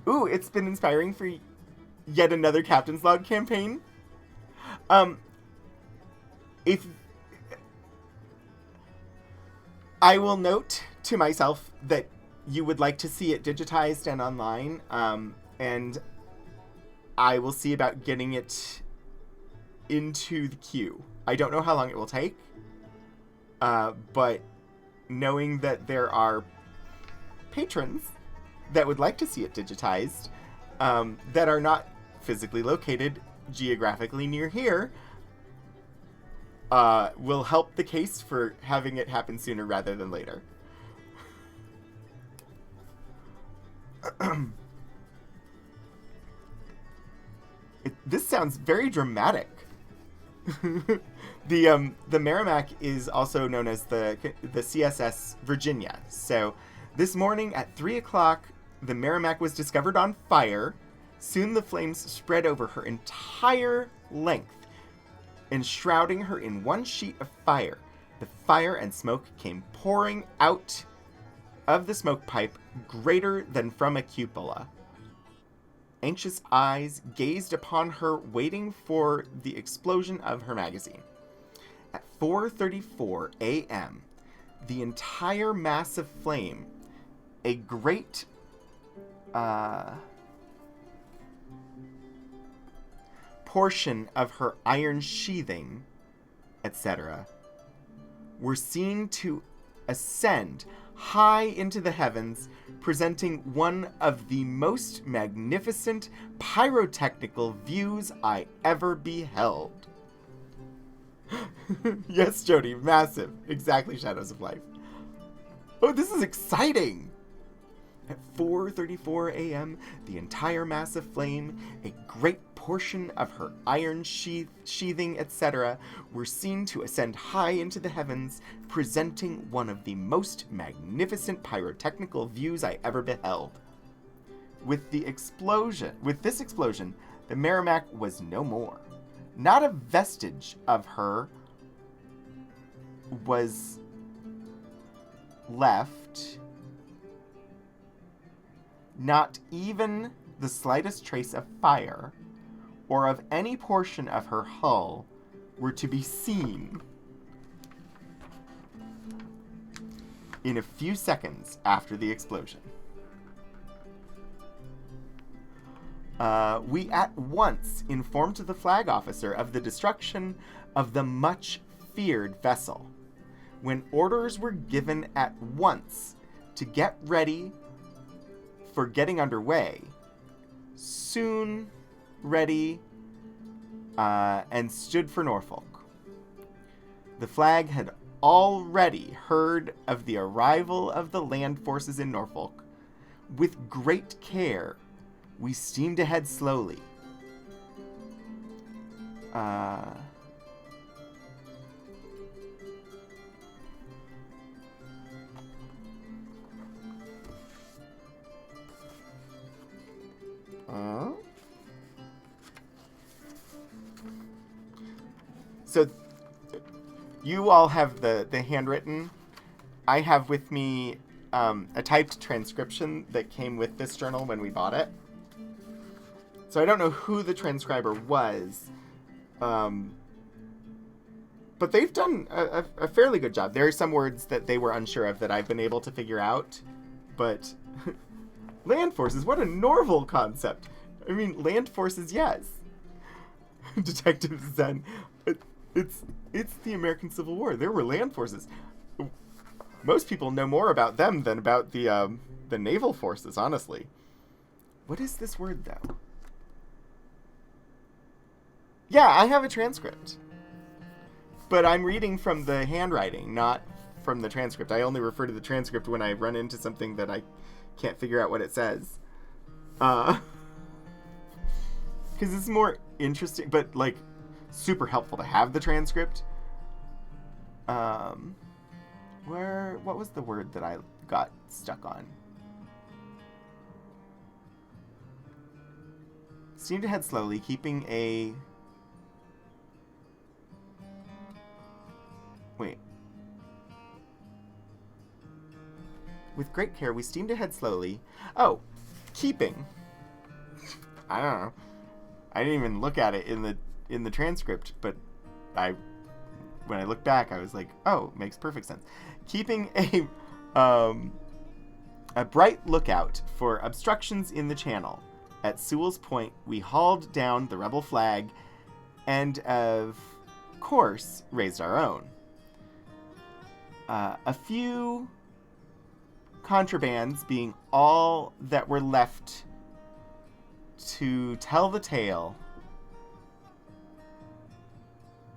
S1: Ooh, it's been inspiring for yet another Captain's Log campaign. If I will note to myself that you would like to see it digitized and online, and I will see about getting it into the queue. I don't know how long it will take, but knowing that there are patrons that would like to see it digitized, that are not physically located geographically near here, will help the case for having it happen sooner rather than later. This sounds very dramatic. The Merrimack is also known as the C.S.S. Virginia. So this morning at 3 o'clock, the Merrimack was discovered on fire. Soon the flames spread over her entire length, enshrouding her in one sheet of fire. The fire and smoke came pouring out of the smoke pipe, greater than from a cupola. Anxious eyes gazed upon her, waiting for the explosion of her magazine. At 4:34 a.m., the entire mass of flame, a great portion of her iron sheathing, etc., were seen to ascend high into the heavens, presenting one of the most magnificent pyrotechnical views I ever beheld. Yes, Jody, massive. Exactly, Shadows of Life. Oh, this is exciting! At 4:34 a.m., the entire mass of flame, a great portion of her iron sheathing, etc., were seen to ascend high into the heavens, presenting one of the most magnificent pyrotechnical views I ever beheld. With this explosion, the Merrimack was no more. Not a vestige of her was left. Not even the slightest trace of fire or of any portion of her hull were to be seen. In a few seconds after the explosion, we at once informed the flag officer of the destruction of the much feared vessel, when orders were given at once to get ready for getting underway. Soon ready, and stood for Norfolk. The flag had already heard of the arrival of the land forces in Norfolk. With great care, we steamed ahead slowly. So you all have the handwritten. I have with me a typed transcription that came with this journal when we bought it. So I don't know who the transcriber was, but they've done a fairly good job. There are some words that they were unsure of that I've been able to figure out, but land forces, what a novel concept. I mean, land forces, yes. Detective Zen. It's the American Civil War. There were land forces. Most people know more about them than about the naval forces, honestly. What is this word, though? Yeah, I have a transcript. But I'm reading from the handwriting, not from the transcript. I only refer to the transcript when I run into something that I can't figure out what it says. Because it's more interesting, but, like, super helpful to have the transcript. What was the word that I got stuck on? Steamed ahead slowly, keeping a... Wait. With great care, we steamed ahead slowly. Oh, keeping. I don't know. I didn't even look at it in the transcript, but when I look back, I was like, oh, makes perfect sense. Keeping a bright lookout for obstructions in the channel. At Sewell's Point, we hauled down the rebel flag and, of course, raised our own. A few contrabands being all that were left to tell the tale,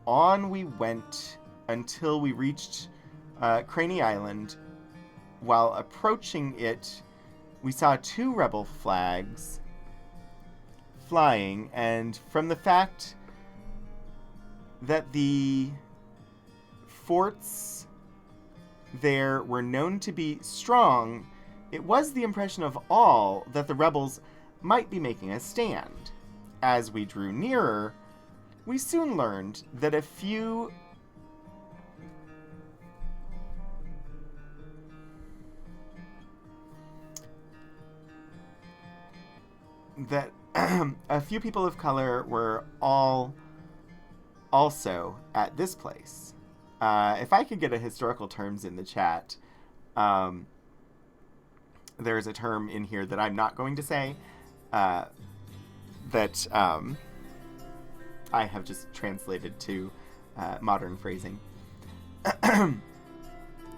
S1: on we went until we reached Craney Island. While approaching it, we saw 2 rebel flags flying, and from the fact that the forts there were known to be strong, it was the impression of all that the rebels might be making a stand. As we drew nearer, we soon learned that a few people of color were all also at this place. If I could get a historical terms in the chat, there's a term in here that I'm not going to say, that I have just translated to modern phrasing.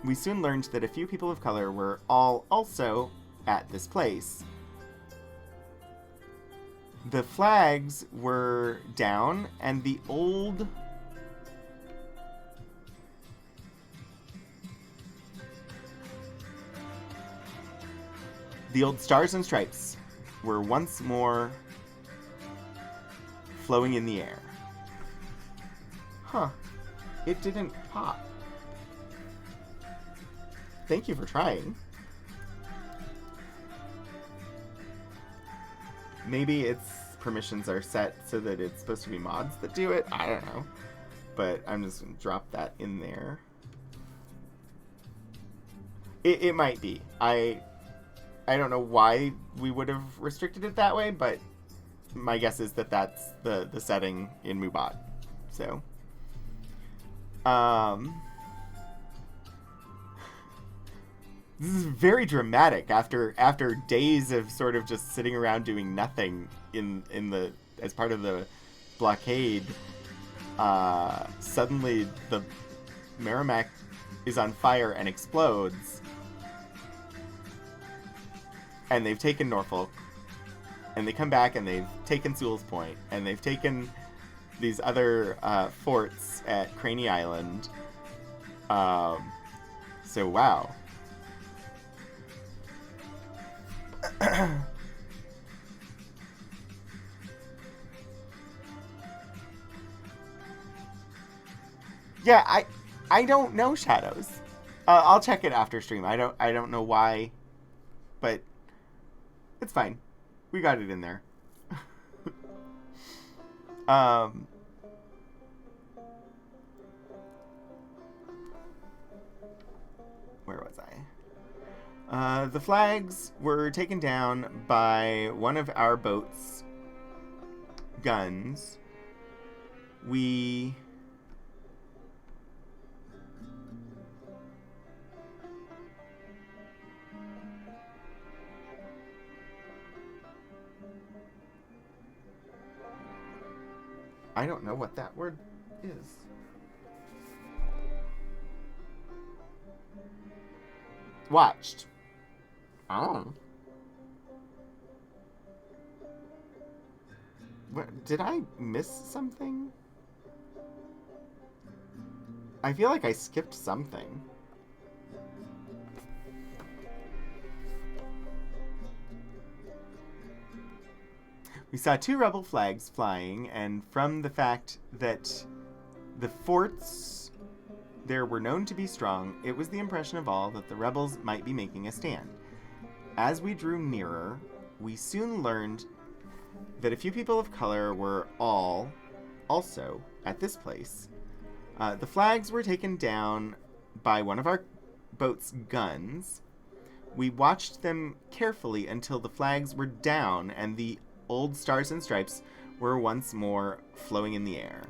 S1: We soon learned that a few people of color were all also at this place. The flags were down, and the old stars and stripes were once more flowing in the air. Huh. It didn't pop. Thank you for trying. Maybe its permissions are set so that it's supposed to be mods that do it. I don't know. But I'm just going to drop that in there. It might be. I don't know why we would have restricted it that way, but my guess is that that's the setting in Mubot. So, this is very dramatic after days of sort of just sitting around doing nothing as part of the blockade. Suddenly the Merrimack is on fire and explodes, and they've taken Norfolk, and they come back and they've taken Sewell's Point, and they've taken these other forts at Craney Island. So wow. Yeah, I don't know Shadows. I'll check it after stream. I don't know why, but it's fine. We got it in there. Where was I? The flags were taken down by one of our boat's guns. We I don't know what that word is. Watched. Oh. What, did I miss something? I feel like I skipped something. We saw 2 rebel flags flying, and from the fact that the forts there were known to be strong, it was the impression of all that the rebels might be making a stand. As we drew nearer, we soon learned that a few people of color were also at this place. The flags were taken down by one of our boat's guns. We watched them carefully until the flags were down and the old stars and stripes were once more flowing in the air.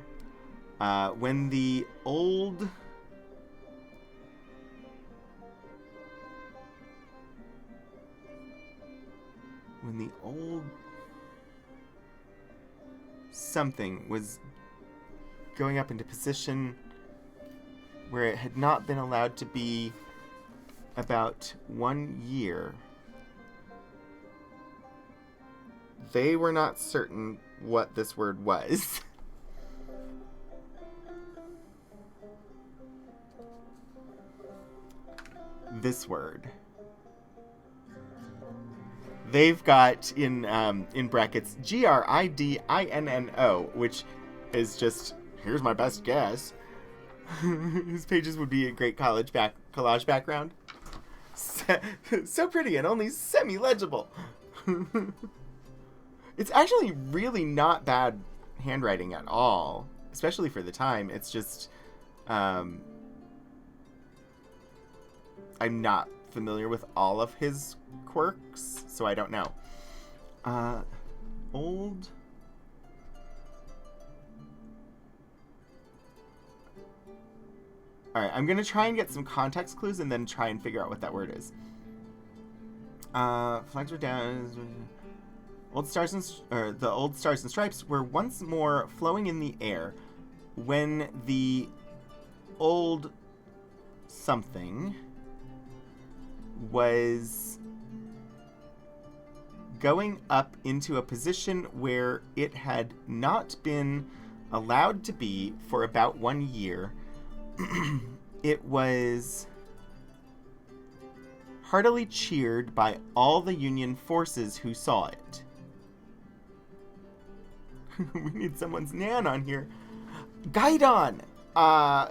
S1: When the old something was going up into position where it had not been allowed to be about 1 year, they were not certain what this word was. This word. They've got in brackets GRIDINNO, which is just, here's my best guess. His pages would be a great collage background. So pretty and only semi-legible. It's actually really not bad handwriting at all, especially for the time. It's just, I'm not familiar with all of his quirks, so I don't know. Old. Alright, I'm going to try and get some context clues and then try and figure out what that word is. Flags were down. The old stars and stripes were once more flowing in the air when the old something was going up into a position where it had not been allowed to be for about 1 year. It was heartily cheered by all the Union forces who saw it. We need someone's nan on here. Guidon!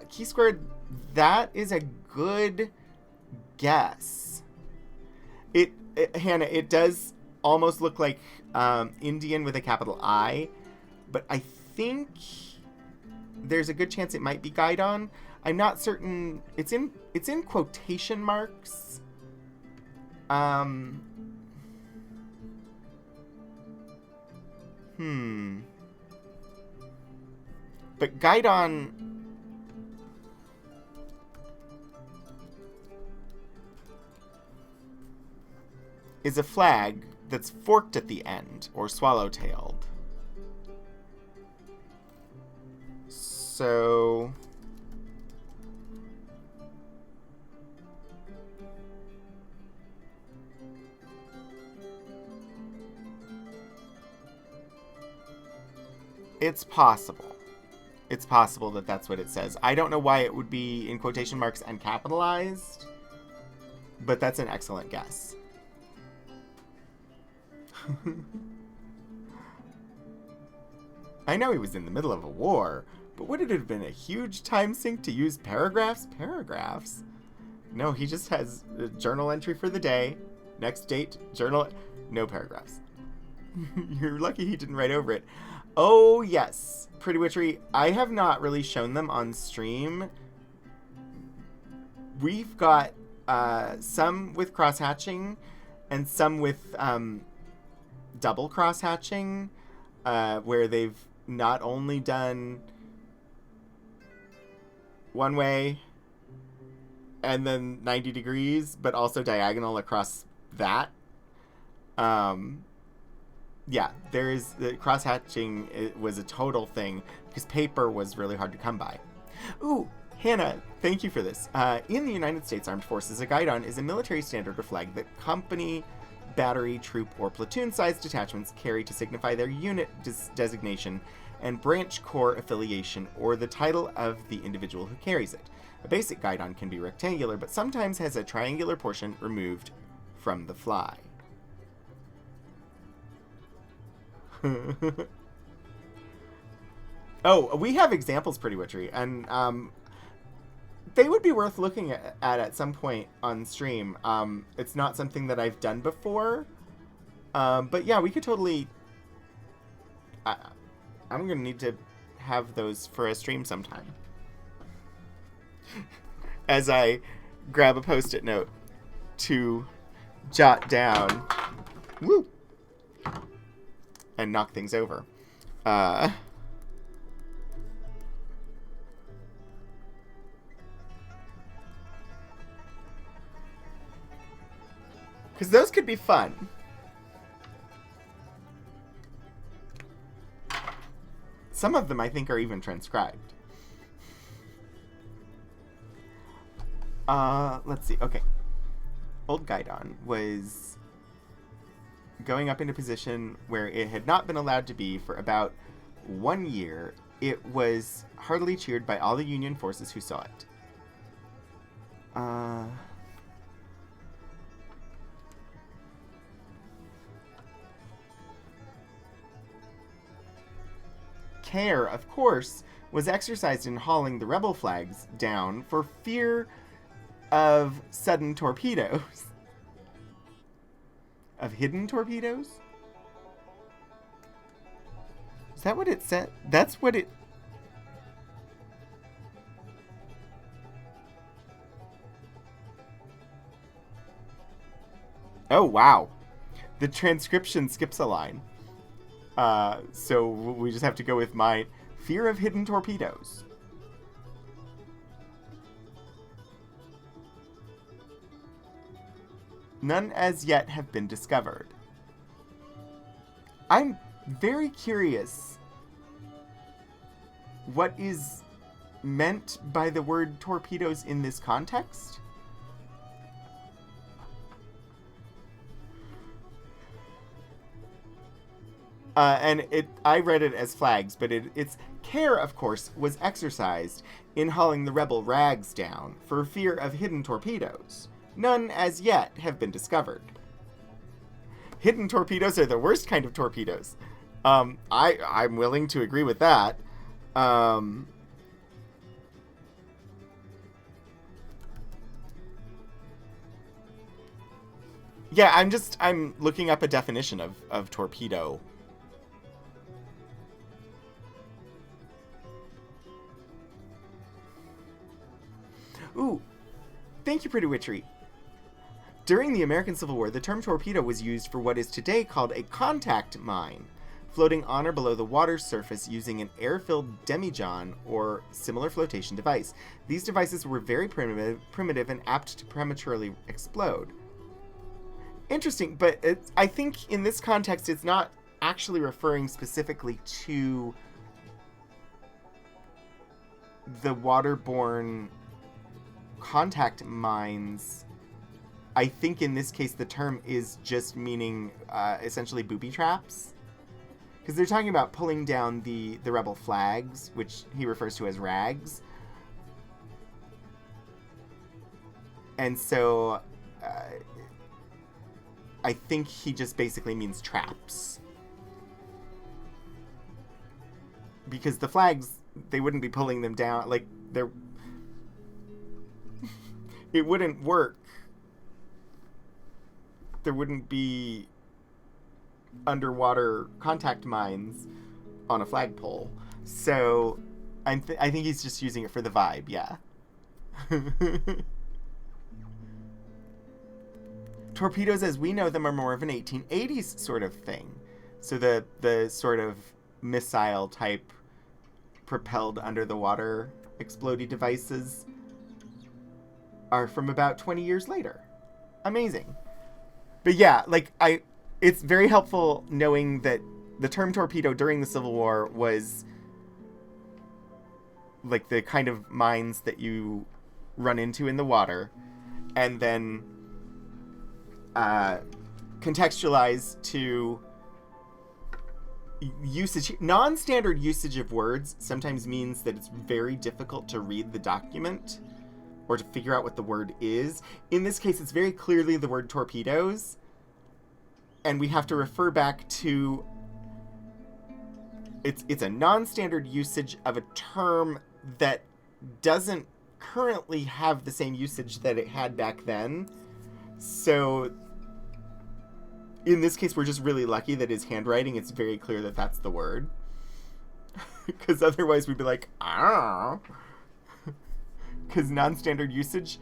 S1: Key squared, that is a good guess. Hannah, it does almost look like Indian with a capital I, but I think there's a good chance it might be Guidon. I'm not certain. It's in quotation marks. But Guidon is a flag that's forked at the end, or swallow-tailed. So it's possible. It's possible that that's what it says. I don't know why it would be in quotation marks and capitalized, but that's an excellent guess. I know he was in the middle of a war, but would it have been a huge time sink to use paragraphs? Paragraphs? No, he just has a journal entry for the day. Next date, journal, no paragraphs. You're lucky he didn't write over it. Oh, yes. Pretty Witchery. I have not really shown them on stream. We've got some with cross-hatching and some with double cross-hatching, where they've not only done one way and then 90 degrees, but also diagonal across that. yeah, there is the cross-hatching. It was a total thing because paper was really hard to come by. Ooh, Hannah, thank you for this. In the United States Armed Forces, a guidon is a military standard or flag that company, battery, troop, or platoon-sized detachments carry to signify their unit designation and branch corps affiliation or the title of the individual who carries it. A basic guidon can be rectangular, but sometimes has a triangular portion removed from the fly. Oh, we have examples, Pretty Witchery, and they would be worth looking at some point on stream. It's not something that I've done before, but yeah, we could totally... I'm going to need to have those for a stream sometime. As I grab a Post-it note to jot down... Woo! And knock things over. Because those could be fun. Some of them, I think, are even transcribed. Let's see. Okay. Old Guidon was going up into position where it had not been allowed to be for about 1 year. It was heartily cheered by all the Union forces who saw it. Care, of course, was exercised in hauling the rebel flags down for fear of sudden torpedoes. Of hidden torpedoes? Is that what it said? That's what it... Oh, wow. The transcription skips a line. So we just have to go with my fear of hidden torpedoes. None as yet have been discovered. I'm very curious what is meant by the word torpedoes in this context. I read it as flags, but its care, of course, was exercised in hauling the rebel rags down for fear of hidden torpedoes. None as yet have been discovered. Hidden torpedoes are the worst kind of torpedoes. I'm willing to agree with that. Yeah, I'm looking up a definition of torpedo. Ooh, thank you, Pretty Witchery. During the American Civil War, the term torpedo was used for what is today called a contact mine, floating on or below the water's surface using an air-filled demijohn or similar flotation device. These devices were very primitive and apt to prematurely explode. Interesting, but I think in this context it's not actually referring specifically to the waterborne contact mines. I think in this case the term is just meaning essentially booby traps, because they're talking about pulling down the rebel flags, which he refers to as rags, and so I think he just basically means traps, because the flags, they wouldn't be pulling them down, like they're it wouldn't work. There wouldn't be underwater contact mines on a flagpole. So I think he's just using it for the vibe, yeah. Torpedoes as we know them are more of an 1880s sort of thing. So the sort of missile type propelled under the water explodey devices are from about 20 years later. Amazing. But yeah, like it's very helpful knowing that the term torpedo during the Civil War was like the kind of mines that you run into in the water, and then contextualize to usage. Non-standard usage of words sometimes means that it's very difficult to read the document or to figure out what the word is. In this case, it's very clearly the word torpedoes, and we have to refer back to it's a non-standard usage of a term that doesn't currently have the same usage that it had back then. So in this case, we're just really lucky that his handwriting, it's very clear that that's the word. Because otherwise we'd be like, ah. Because non-standard usage,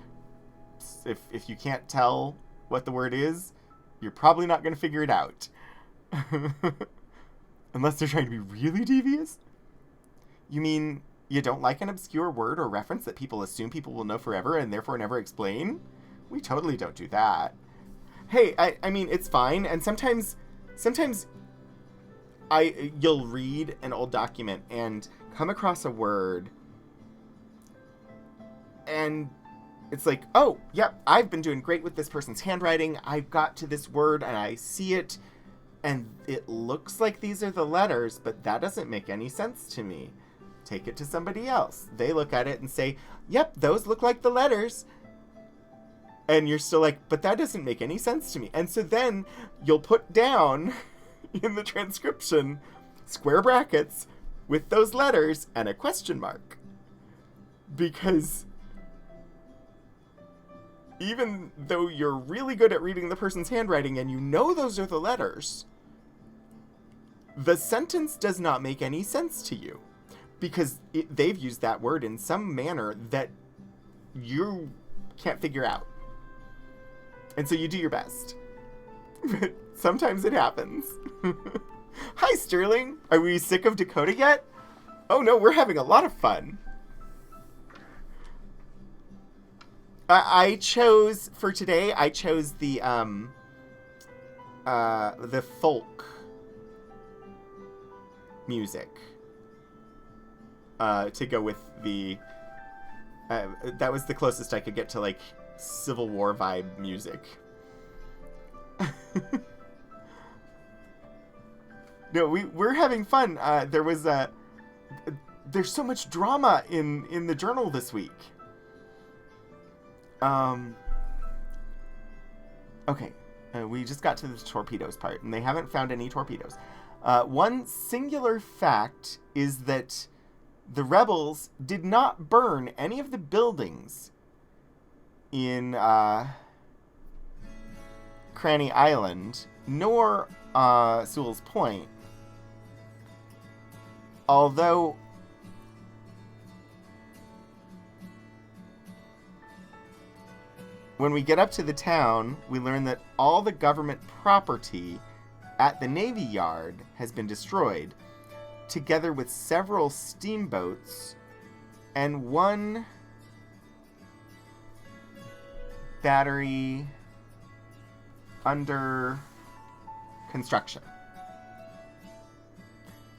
S1: if you can't tell what the word is, you're probably not going to figure it out. Unless they're trying to be really devious? You mean you don't like an obscure word or reference that people assume people will know forever and therefore never explain? We totally don't do that. Hey, I mean, it's fine. And sometimes you'll read an old document and come across a word and it's like, oh, yep, I've been doing great with this person's handwriting. I've got to this word and I see it and it looks like these are the letters, but that doesn't make any sense to me. Take it to somebody else. They look at it and say, yep, those look like the letters. And you're still like, but that doesn't make any sense to me. And so then you'll put down in the transcription square brackets with those letters and a question mark. Because even though you're really good at reading the person's handwriting and you know those are the letters, the sentence does not make any sense to you. Because they've used that word in some manner that you can't figure out. And so you do your best. But sometimes it happens. Hi, Sterling. Are we sick of Dacotah yet? Oh, no, we're having a lot of fun. I chose, for today, I chose the folk music. To go with the... that was the closest I could get to, like, Civil War vibe music. No, we're having fun. There's so much drama in the journal this week. Okay, we just got to the torpedoes part, and they haven't found any torpedoes. One singular fact is that the rebels did not burn any of the buildings in Cranny Island, nor Sewell's Point. Although when we get up to the town, we learn that all the government property at the Navy Yard has been destroyed, together with several steamboats and one battery under construction.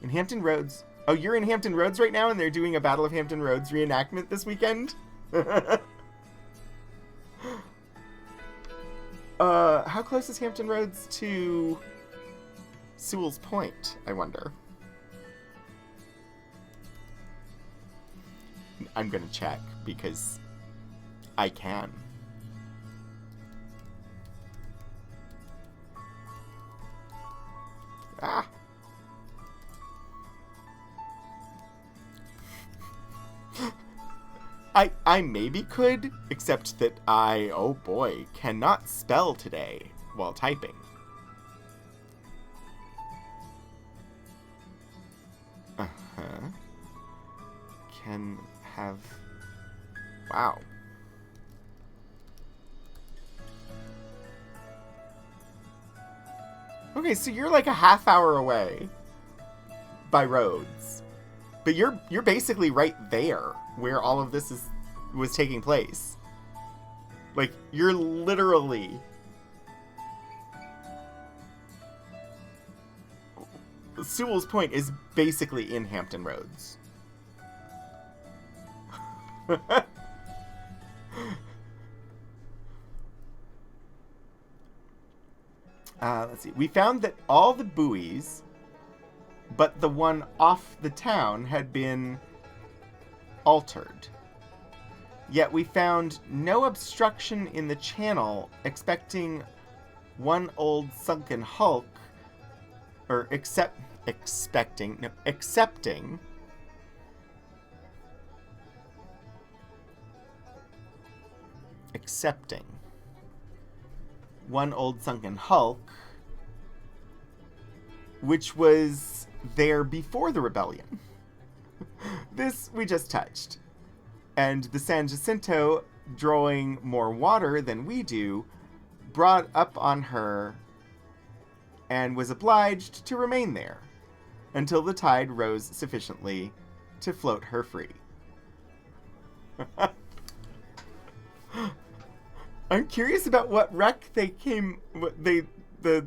S1: In Hampton Roads... Oh, you're in Hampton Roads right now and they're doing a Battle of Hampton Roads reenactment this weekend? How close is Hampton Roads to Sewell's Point, I wonder? I'm gonna check, because I can. Ah! I maybe could, except that I, oh boy, cannot spell today while typing. Uh-huh. Can have... Wow. Okay, so you're like a half hour away by roads. But you're basically right there where all of this was taking place. Like, you're literally Sewell's Point is basically in Hampton Roads. Let's see. We found that all the buoys, but the one off the town, had been altered. Yet we found no obstruction in the channel, expecting one old sunken hulk, or accepting one old sunken hulk, which was there before the rebellion. This we just touched. And the San Jacinto, drawing more water than we do, brought up on her and was obliged to remain there until the tide rose sufficiently to float her free. I'm curious about what wreck the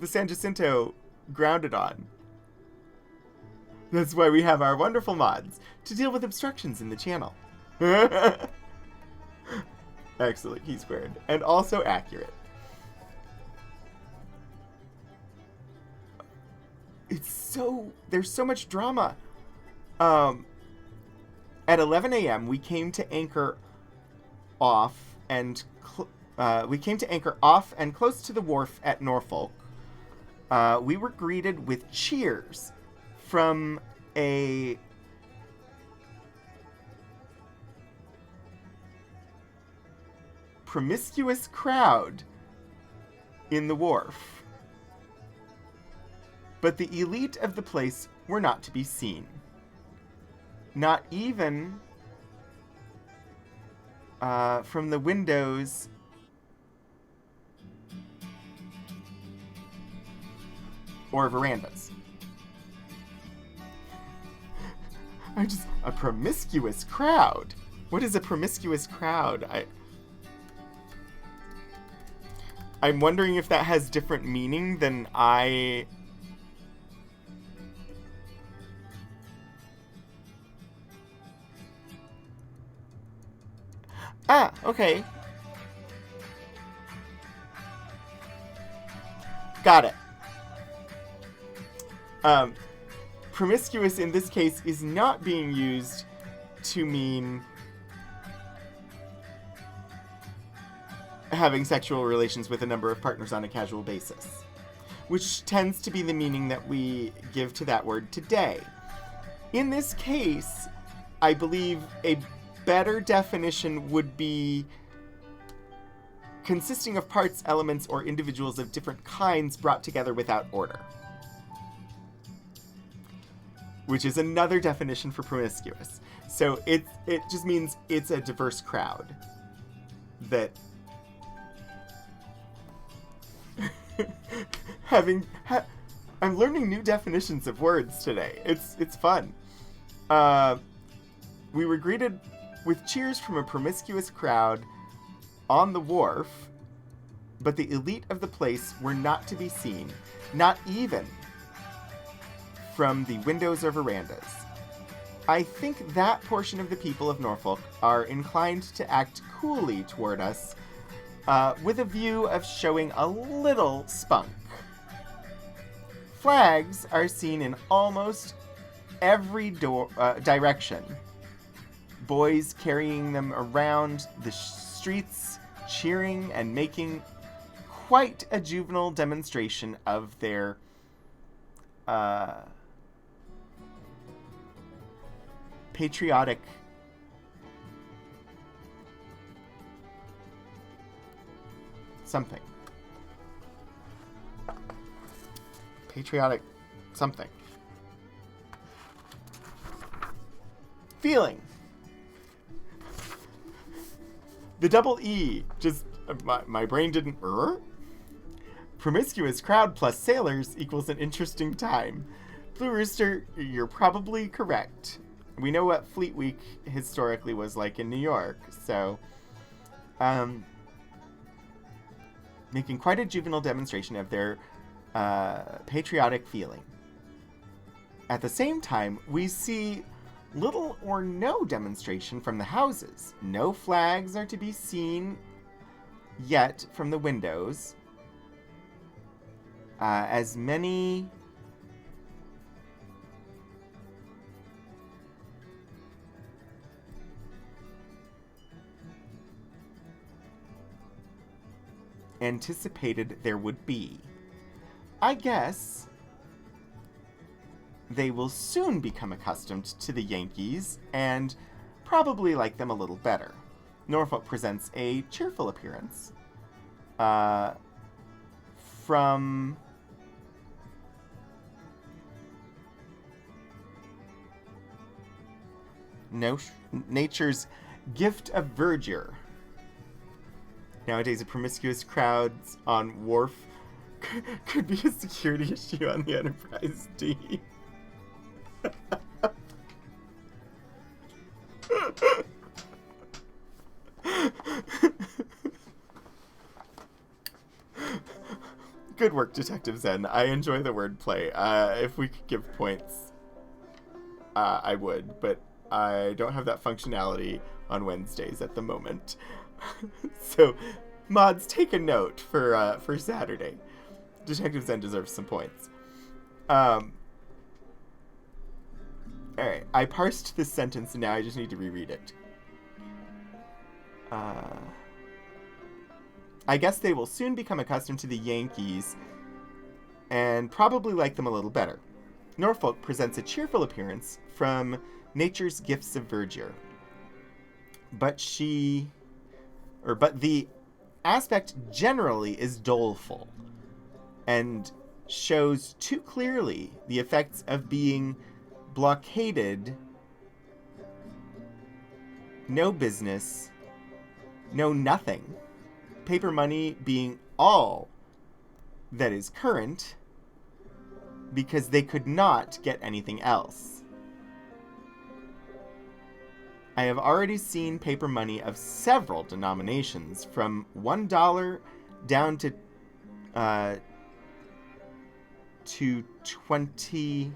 S1: San Jacinto grounded on. That's why we have our wonderful mods, to deal with obstructions in the channel. Excellent, key squared. And also accurate. There's so much drama. At 11 a.m. we came to anchor off and close to the wharf at Norfolk. We were greeted with cheers from a promiscuous crowd in the wharf. But the elite of the place were not to be seen. Not even from the windows or verandas. A promiscuous crowd. What is a promiscuous crowd? I'm wondering if that has different meaning than I... Ah, okay. Got it. Promiscuous in this case is not being used to mean having sexual relations with a number of partners on a casual basis, which tends to be the meaning that we give to that word today. In this case, I believe a better definition would be consisting of parts, elements, or individuals of different kinds brought together without order. Which is another definition for promiscuous. So it just means it's a diverse crowd. That I'm learning new definitions of words today. It's fun. We were greeted with cheers from a promiscuous crowd on the wharf, but the elite of the place were not to be seen, not even from the windows or verandas. I think that portion of the people of Norfolk are inclined to act coolly toward us, with a view of showing a little spunk. Flags are seen in almost every direction. Boys carrying them around the streets, cheering and making quite a juvenile demonstration of their patriotic something. Patriotic something. Feeling. The double E, just, my brain didn't, Promiscuous crowd plus sailors equals an interesting time. Blue Rooster, you're probably correct. We know what Fleet Week historically was like in New York, so, making quite a juvenile demonstration of their, patriotic feeling. At the same time, we see little or no demonstration from the houses. No flags are to be seen yet from the windows. As many anticipated there would be. I guess they will soon become accustomed to the Yankees and probably like them a little better. Norfolk presents a cheerful appearance from nature's gift of verdure. Nowadays, a promiscuous crowds on wharf could be a security issue on the Enterprise D. Good work, Detective Zen. I enjoy the wordplay. If we could give points, I would, but I don't have that functionality on Wednesdays at the moment. So, mods, take a note for Saturday. Detective Zen deserves some points. Alright, I parsed this sentence and now I just need to reread it. I guess they will soon become accustomed to the Yankees and probably like them a little better. Norfolk presents a cheerful appearance from nature's gifts of verdure. But the aspect generally is doleful and shows too clearly the effects of being blockaded, no business, no nothing, paper money being all that is current because they could not get anything else. I have already seen paper money of several denominations, from $1 down to 20.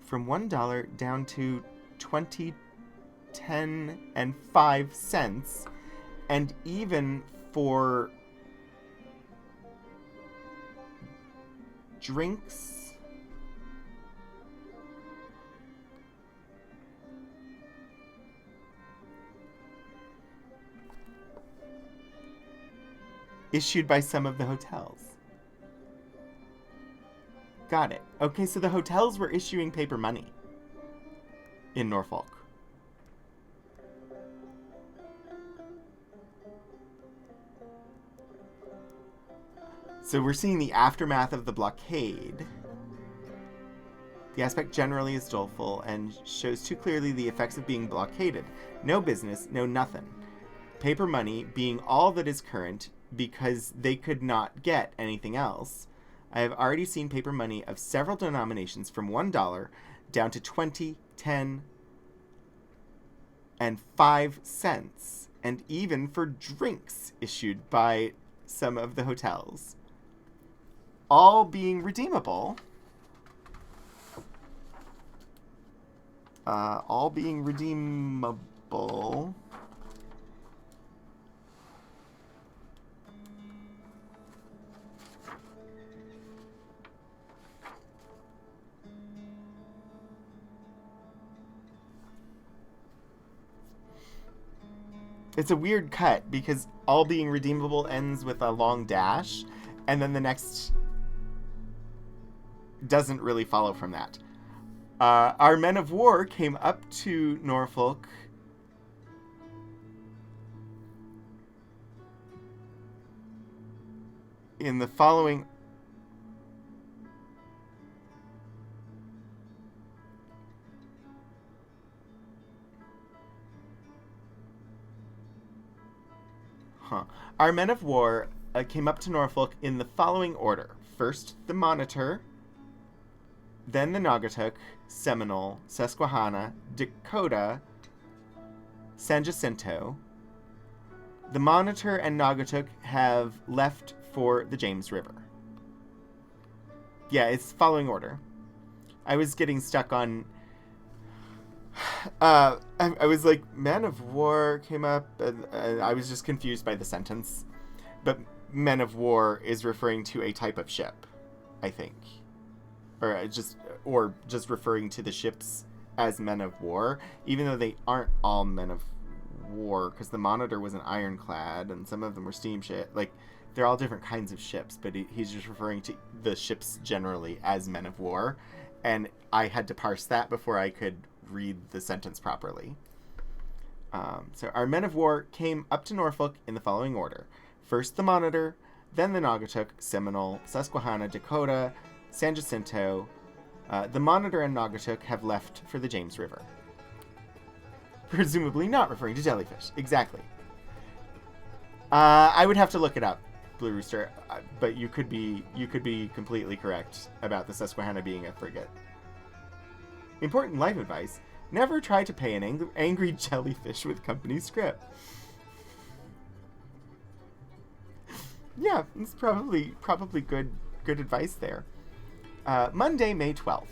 S1: From $1 down to 20, 10, and 5 cents, and even for drinks issued by some of the hotels. Got it. Okay, so the hotels were issuing paper money in Norfolk. So we're seeing the aftermath of the blockade. The aspect generally is doleful and shows too clearly the effects of being blockaded. No business, no nothing. Paper money being all that is current because they could not get anything else. I have already seen paper money of several denominations from $1 down to 20, 10, and 5 cents, and even for drinks issued by some of the hotels. All being redeemable. All being redeemable. It's a weird cut because all being redeemable ends with a long dash, and then the next doesn't really follow from that. Our men of war came up to Norfolk in the following Our men of war came up to Norfolk in the following order. First, the Monitor, then the Naugatuck, Seminole, Susquehanna, Dacotah, San Jacinto, The Monitor and Naugatuck have left for the James River. Yeah, it's following order. I was getting stuck on... I was like, Men of War came up, and I was just confused by the sentence. But Men of War is referring to a type of ship, I think. Or just referring to the ships as Men of War, even though they aren't all Men of War, because the Monitor was an ironclad, and some of them were steamship. Like, they're all different kinds of ships, but he's just referring to the ships generally as Men of War, and I had to parse that before I could read the sentence properly. So our Men of War came up to Norfolk in the following order. First the Monitor, then the Naugatuck, Seminole, Susquehanna, Dacotah, San Jacinto. The Monitor and Naugatuck have left for the James River. Presumably not referring to jellyfish. Exactly. I would have to look it up, Blue Rooster, but you could be completely correct about the Susquehanna being a frigate. Important life advice: never try to pay an angry jellyfish with company script. Yeah, it's probably good advice there. Monday, May 12th.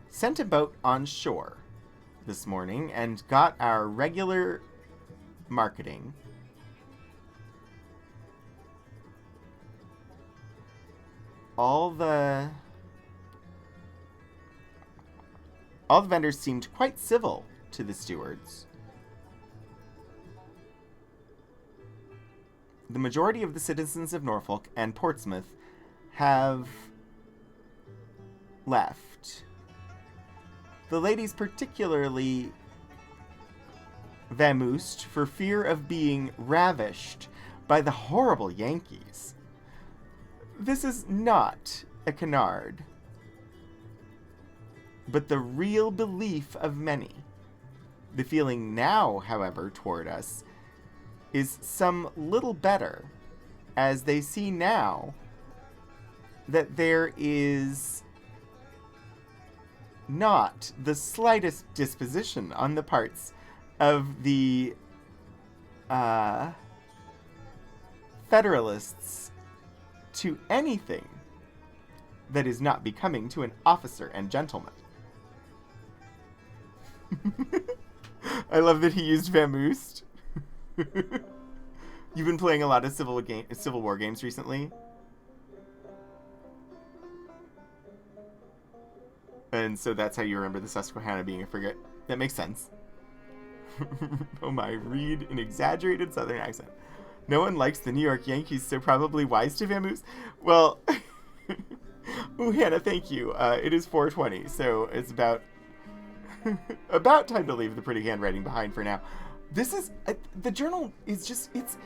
S1: Sent a boat on shore this morning and got our regular marketing. All the vendors seemed quite civil to the stewards. The majority of the citizens of Norfolk and Portsmouth have left. The ladies particularly vamoosed for fear of being ravished by the horrible Yankees. This is not a canard, but the real belief of many. The feeling now, however, toward us is some little better, as they see now that there is not the slightest disposition on the parts of the Federalists to anything that is not becoming to an officer and gentleman. I love that he used vamoosed. You've been playing a lot of Civil War games recently? And so that's how you remember the Susquehanna being a frigate. That makes sense. Oh my, read an exaggerated Southern accent. No one likes the New York Yankees, so probably wise to vamoose. Well, ooh, Hannah, thank you. It is 4:20, so it's about time to leave the pretty handwriting behind for now. This is the journal is just it's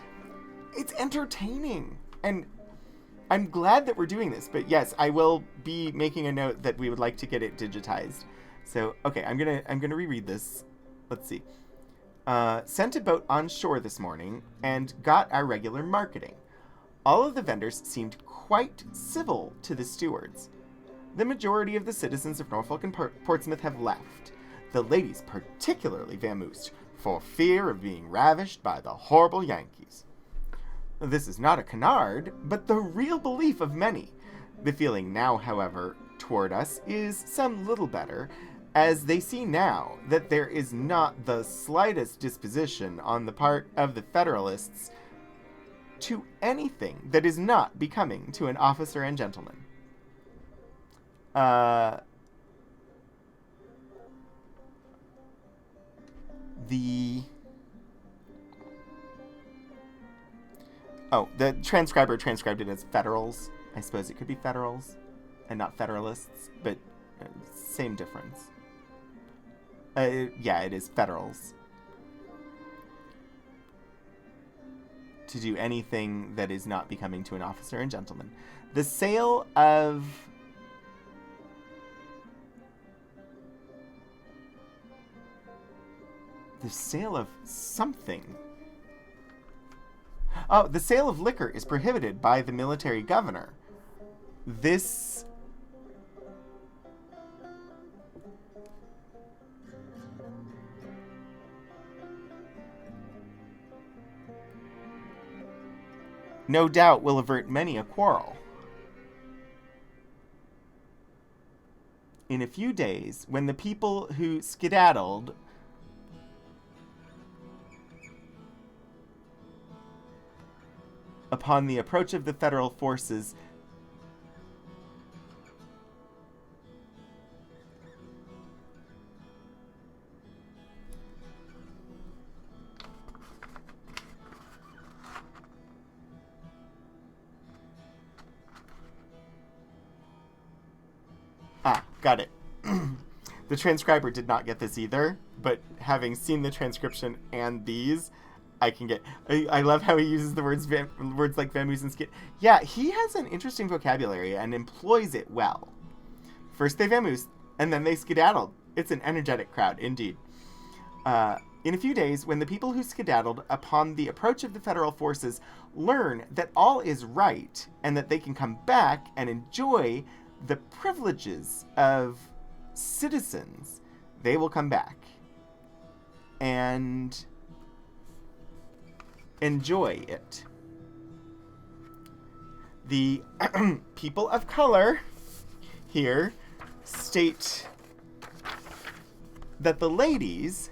S1: entertaining, and I'm glad that we're doing this. But yes, I will be making a note that we would like to get it digitized. So okay, I'm gonna reread this. Let's see. Sent a boat on shore this morning and got our regular marketing. All of the vendors seemed quite civil to the stewards. The majority of the citizens of Norfolk and Portsmouth have left. The ladies particularly vamoosed for fear of being ravished by the horrible Yankees. This is not a canard, but the real belief of many. The feeling now, however, toward us is some little better, as they see now that there is not the slightest disposition on the part of the Federalists to anything that is not becoming to an officer and gentleman. The transcriber transcribed it as Federals. I suppose it could be Federals and not Federalists, but same difference. Yeah, it is Federals. To do anything that is not becoming to an officer and gentleman. The sale of something. Oh, the sale of liquor is prohibited by the military governor. This no doubt will avert many a quarrel. In a few days, when the people who skedaddled upon the approach of the federal forces got it. The transcriber did not get this either, but having seen the transcription and these, I can get. I love how he uses the words like vamoose and skid. Yeah, he has an interesting vocabulary and employs it well. First they vamoose, and then they skedaddled. It's an energetic crowd, indeed. In a few days, when the people who skedaddled upon the approach of the federal forces learn that all is right and that they can come back and enjoy the privileges of citizens, they will come back and enjoy it. The people of color here state that the ladies,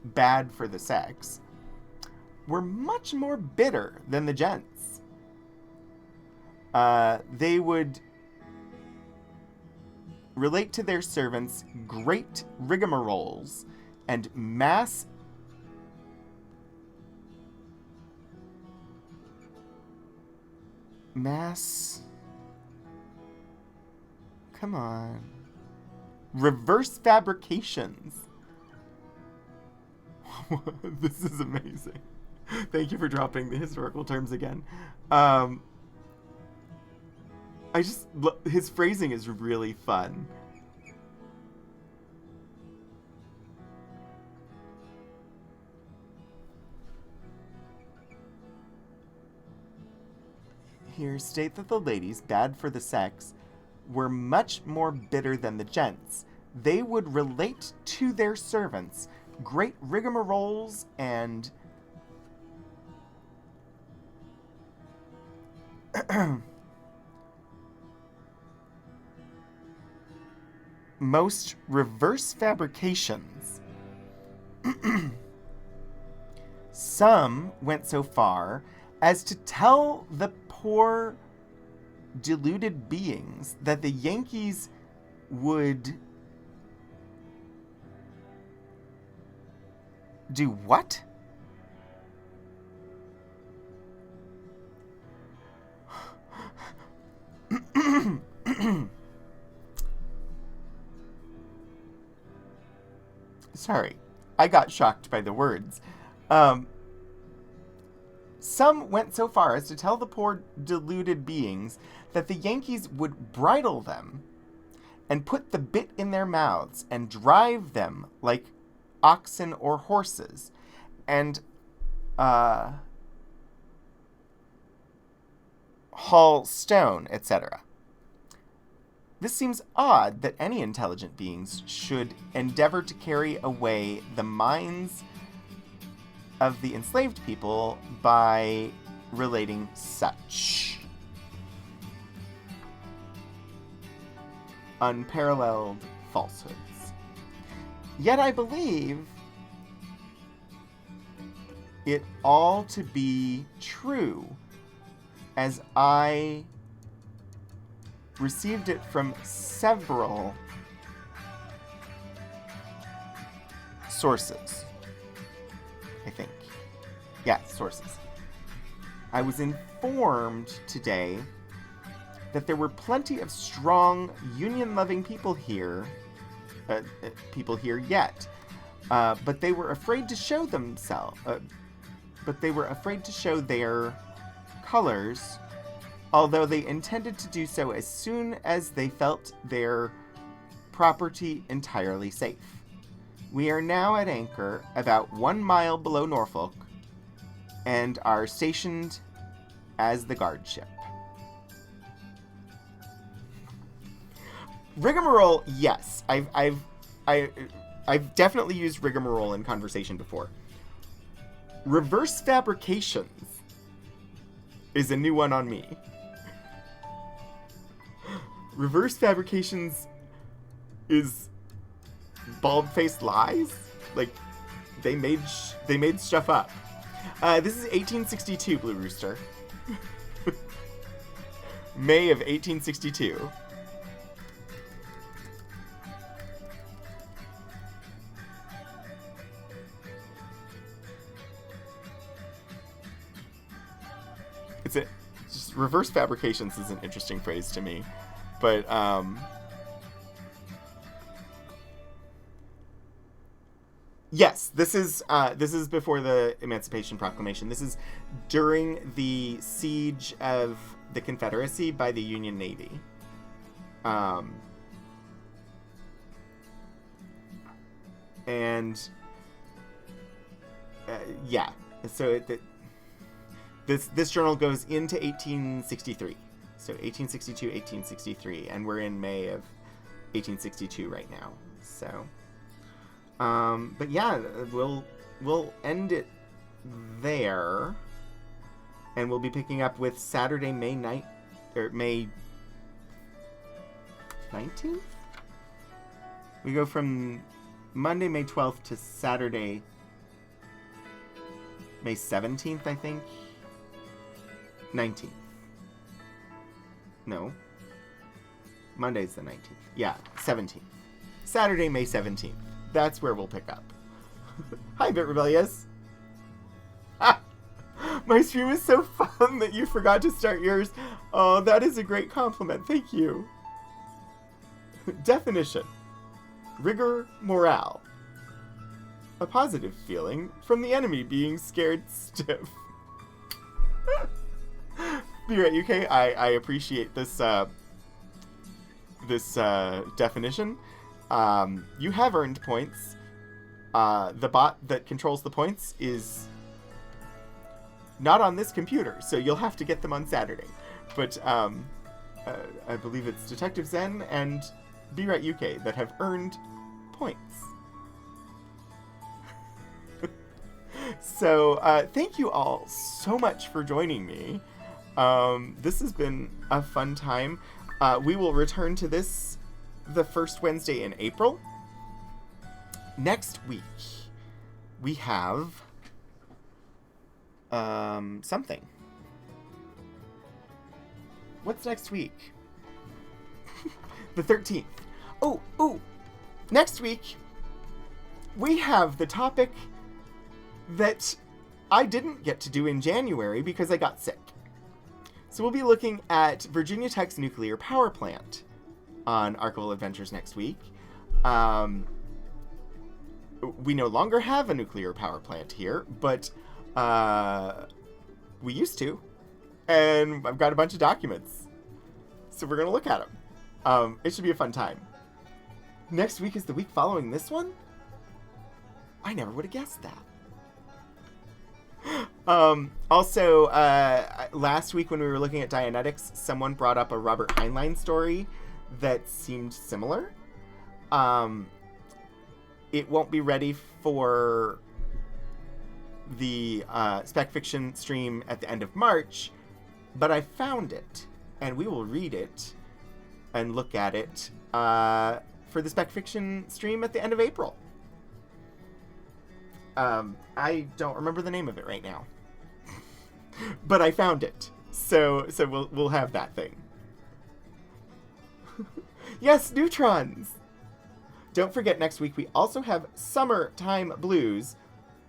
S1: bad for the sex, were much more bitter than the gents. They would relate to their servants great rigmaroles and mass come on, reverse fabrications. This is amazing. Thank you for dropping the historical terms again. His phrasing is really fun. Here state that the ladies, bad for the sex, were much more bitter than the gents. They would relate to their servants great rigmaroles and most reverse fabrications. Some went so far as to tell the poor deluded beings that the Yankees would do what? Sorry, I got shocked by the words. Some went so far as to tell the poor deluded beings that the Yankees would bridle them and put the bit in their mouths and drive them like oxen or horses, and haul stone, etc. This seems odd that any intelligent beings should endeavor to carry away the minds of the enslaved people by relating such unparalleled falsehoods. Yet I believe it all to be true, as I received it from several sources, I think. Yeah, sources. I was informed today that there were plenty of strong, union-loving people here yet, but they were afraid to show themselves. But they were afraid to show their colors, although they intended to do so as soon as they felt their property entirely safe. We are now at anchor about 1 mile below Norfolk, and are stationed as the guard ship. Rigmarole, yes. I've definitely used rigmarole in conversation before. Reverse fabrications. is a new one on me. Reverse fabrications is bald-faced lies? Like, they made stuff up. This is 1862, Blue Rooster. May of 1862. Just reverse fabrications is an interesting phrase to me, but yes, this is before the Emancipation Proclamation. This is during the siege of the Confederacy by the Union Navy. Yeah, so this journal goes into 1863. So 1862, 1863, and we're in May of 1862 right now. So, but yeah, we'll end it there, and we'll be picking up with Saturday, May 19th. We go from Monday, May 12th to Saturday, May 17th, I think. 19th. No. Monday's the 19th. Yeah, 17th. Saturday, May 17th. That's where we'll pick up. Hi, Bit Rebellious. My stream is so fun that you forgot to start yours. Oh, that is a great compliment. Thank you. Definition. Rigor morale. A positive feeling from the enemy being scared stiff. Be right, UK. I appreciate this definition. You have earned points. The bot that controls the points is not on this computer, so you'll have to get them on Saturday. But I believe it's Detective Zen and Be Right UK that have earned points. So thank you all so much for joining me. This has been a fun time. We will return to this the first Wednesday in April. Next week, we have something. What's next week? The 13th. Oh, next week, we have the topic that I didn't get to do in January because I got sick. So we'll be looking at Virginia Tech's nuclear power plant on Archival Adventures next week. We no longer have a nuclear power plant here, but we used to. And I've got a bunch of documents. So we're going to look at them. It should be a fun time. Next week is the week following this one? I never would have guessed that. Also, last week when we were looking at Dianetics, someone brought up a Robert Heinlein story that seemed similar. It won't be ready for the spec fiction stream at the end of March, but I found it, and we will read it and look at it for the spec fiction stream at the end of April. I don't remember the name of it right now, but I found it, so we'll have that thing. Yes, neutrons. Don't forget, next week we also have Summertime Blues,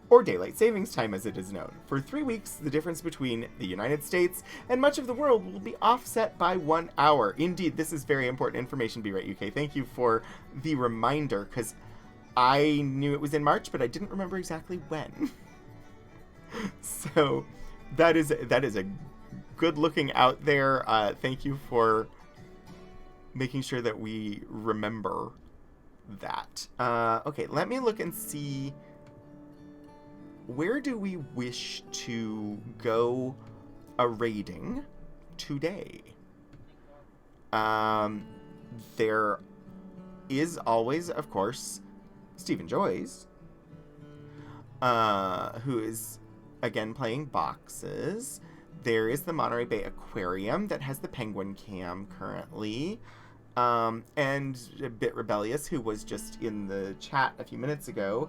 S1: or Daylight Savings Time as it is known. For 3 weeks, the difference between the United States and much of the world will be offset by 1 hour. Indeed, this is very important information, Be Right UK. Thank you for the reminder, because I knew it was in March, but I didn't remember exactly when. So that is a good looking out there. Thank you for making sure that we remember that. Okay, let me look and see, where do we wish to go a raiding today? There is always, of course, Stephen Joyce, who is again playing boxes. there is the Monterey Bay Aquarium that has the penguin cam currently. And a bit rebellious, who was just in the chat a few minutes ago,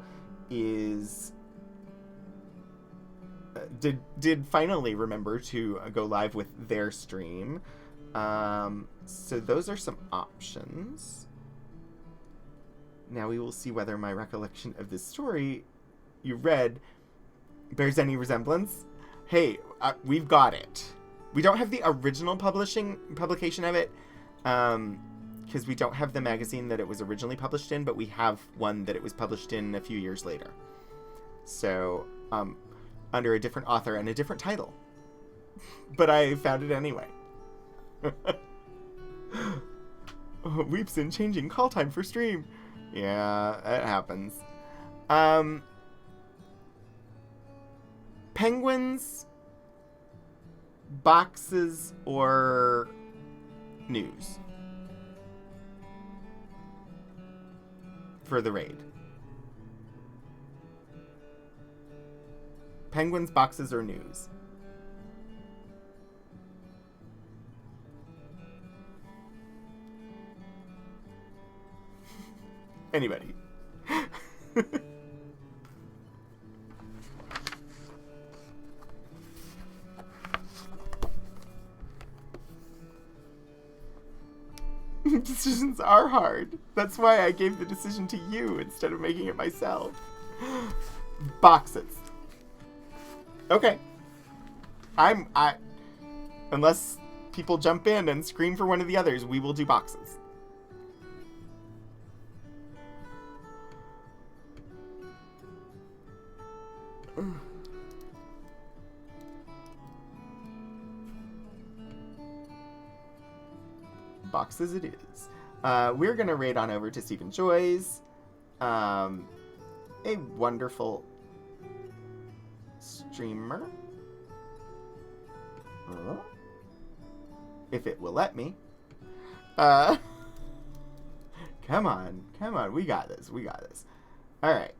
S1: is did finally remember to go live with their stream. So those are some options. Now we will see whether my recollection of this story you read bears any resemblance. Hey, we've got it. We don't have the original publication of it, because we don't have the magazine that it was originally published in, but we have one that it was published in a few years later. So, under a different author and a different title. But I found it anyway. Weeps in changing call time for stream. Yeah, that happens. Penguins, boxes, or news for the raid? Penguins, boxes, or news? Anybody? Decisions are hard. That's why I gave the decision to you instead of making it myself. Boxes. Okay. Unless people jump in and scream for one of the others, we will do boxes. Boxes it is. We're going to raid on over to Stephen Joy's. A wonderful streamer. If it will let me. Come on. We got this. Alright.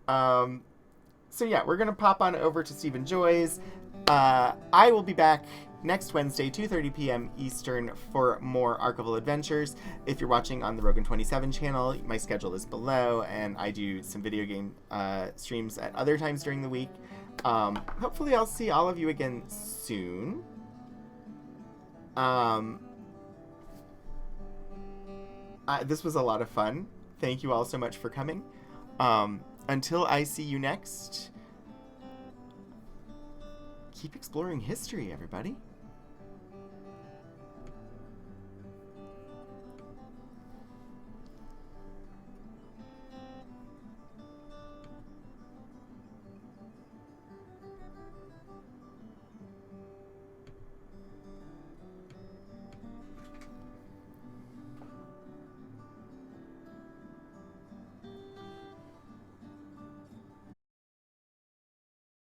S1: So yeah, we're going to pop on over to Stephen Joy's. I will be back next Wednesday, 2:30 p.m. Eastern, for more Archival adventures. If you're watching on the Rogan 27 channel, my schedule is below, and I do some video game streams at other times during the week. Hopefully I'll see all of you again soon. This was a lot of fun. Thank you all so much for coming. Until I see you next, keep exploring history, everybody.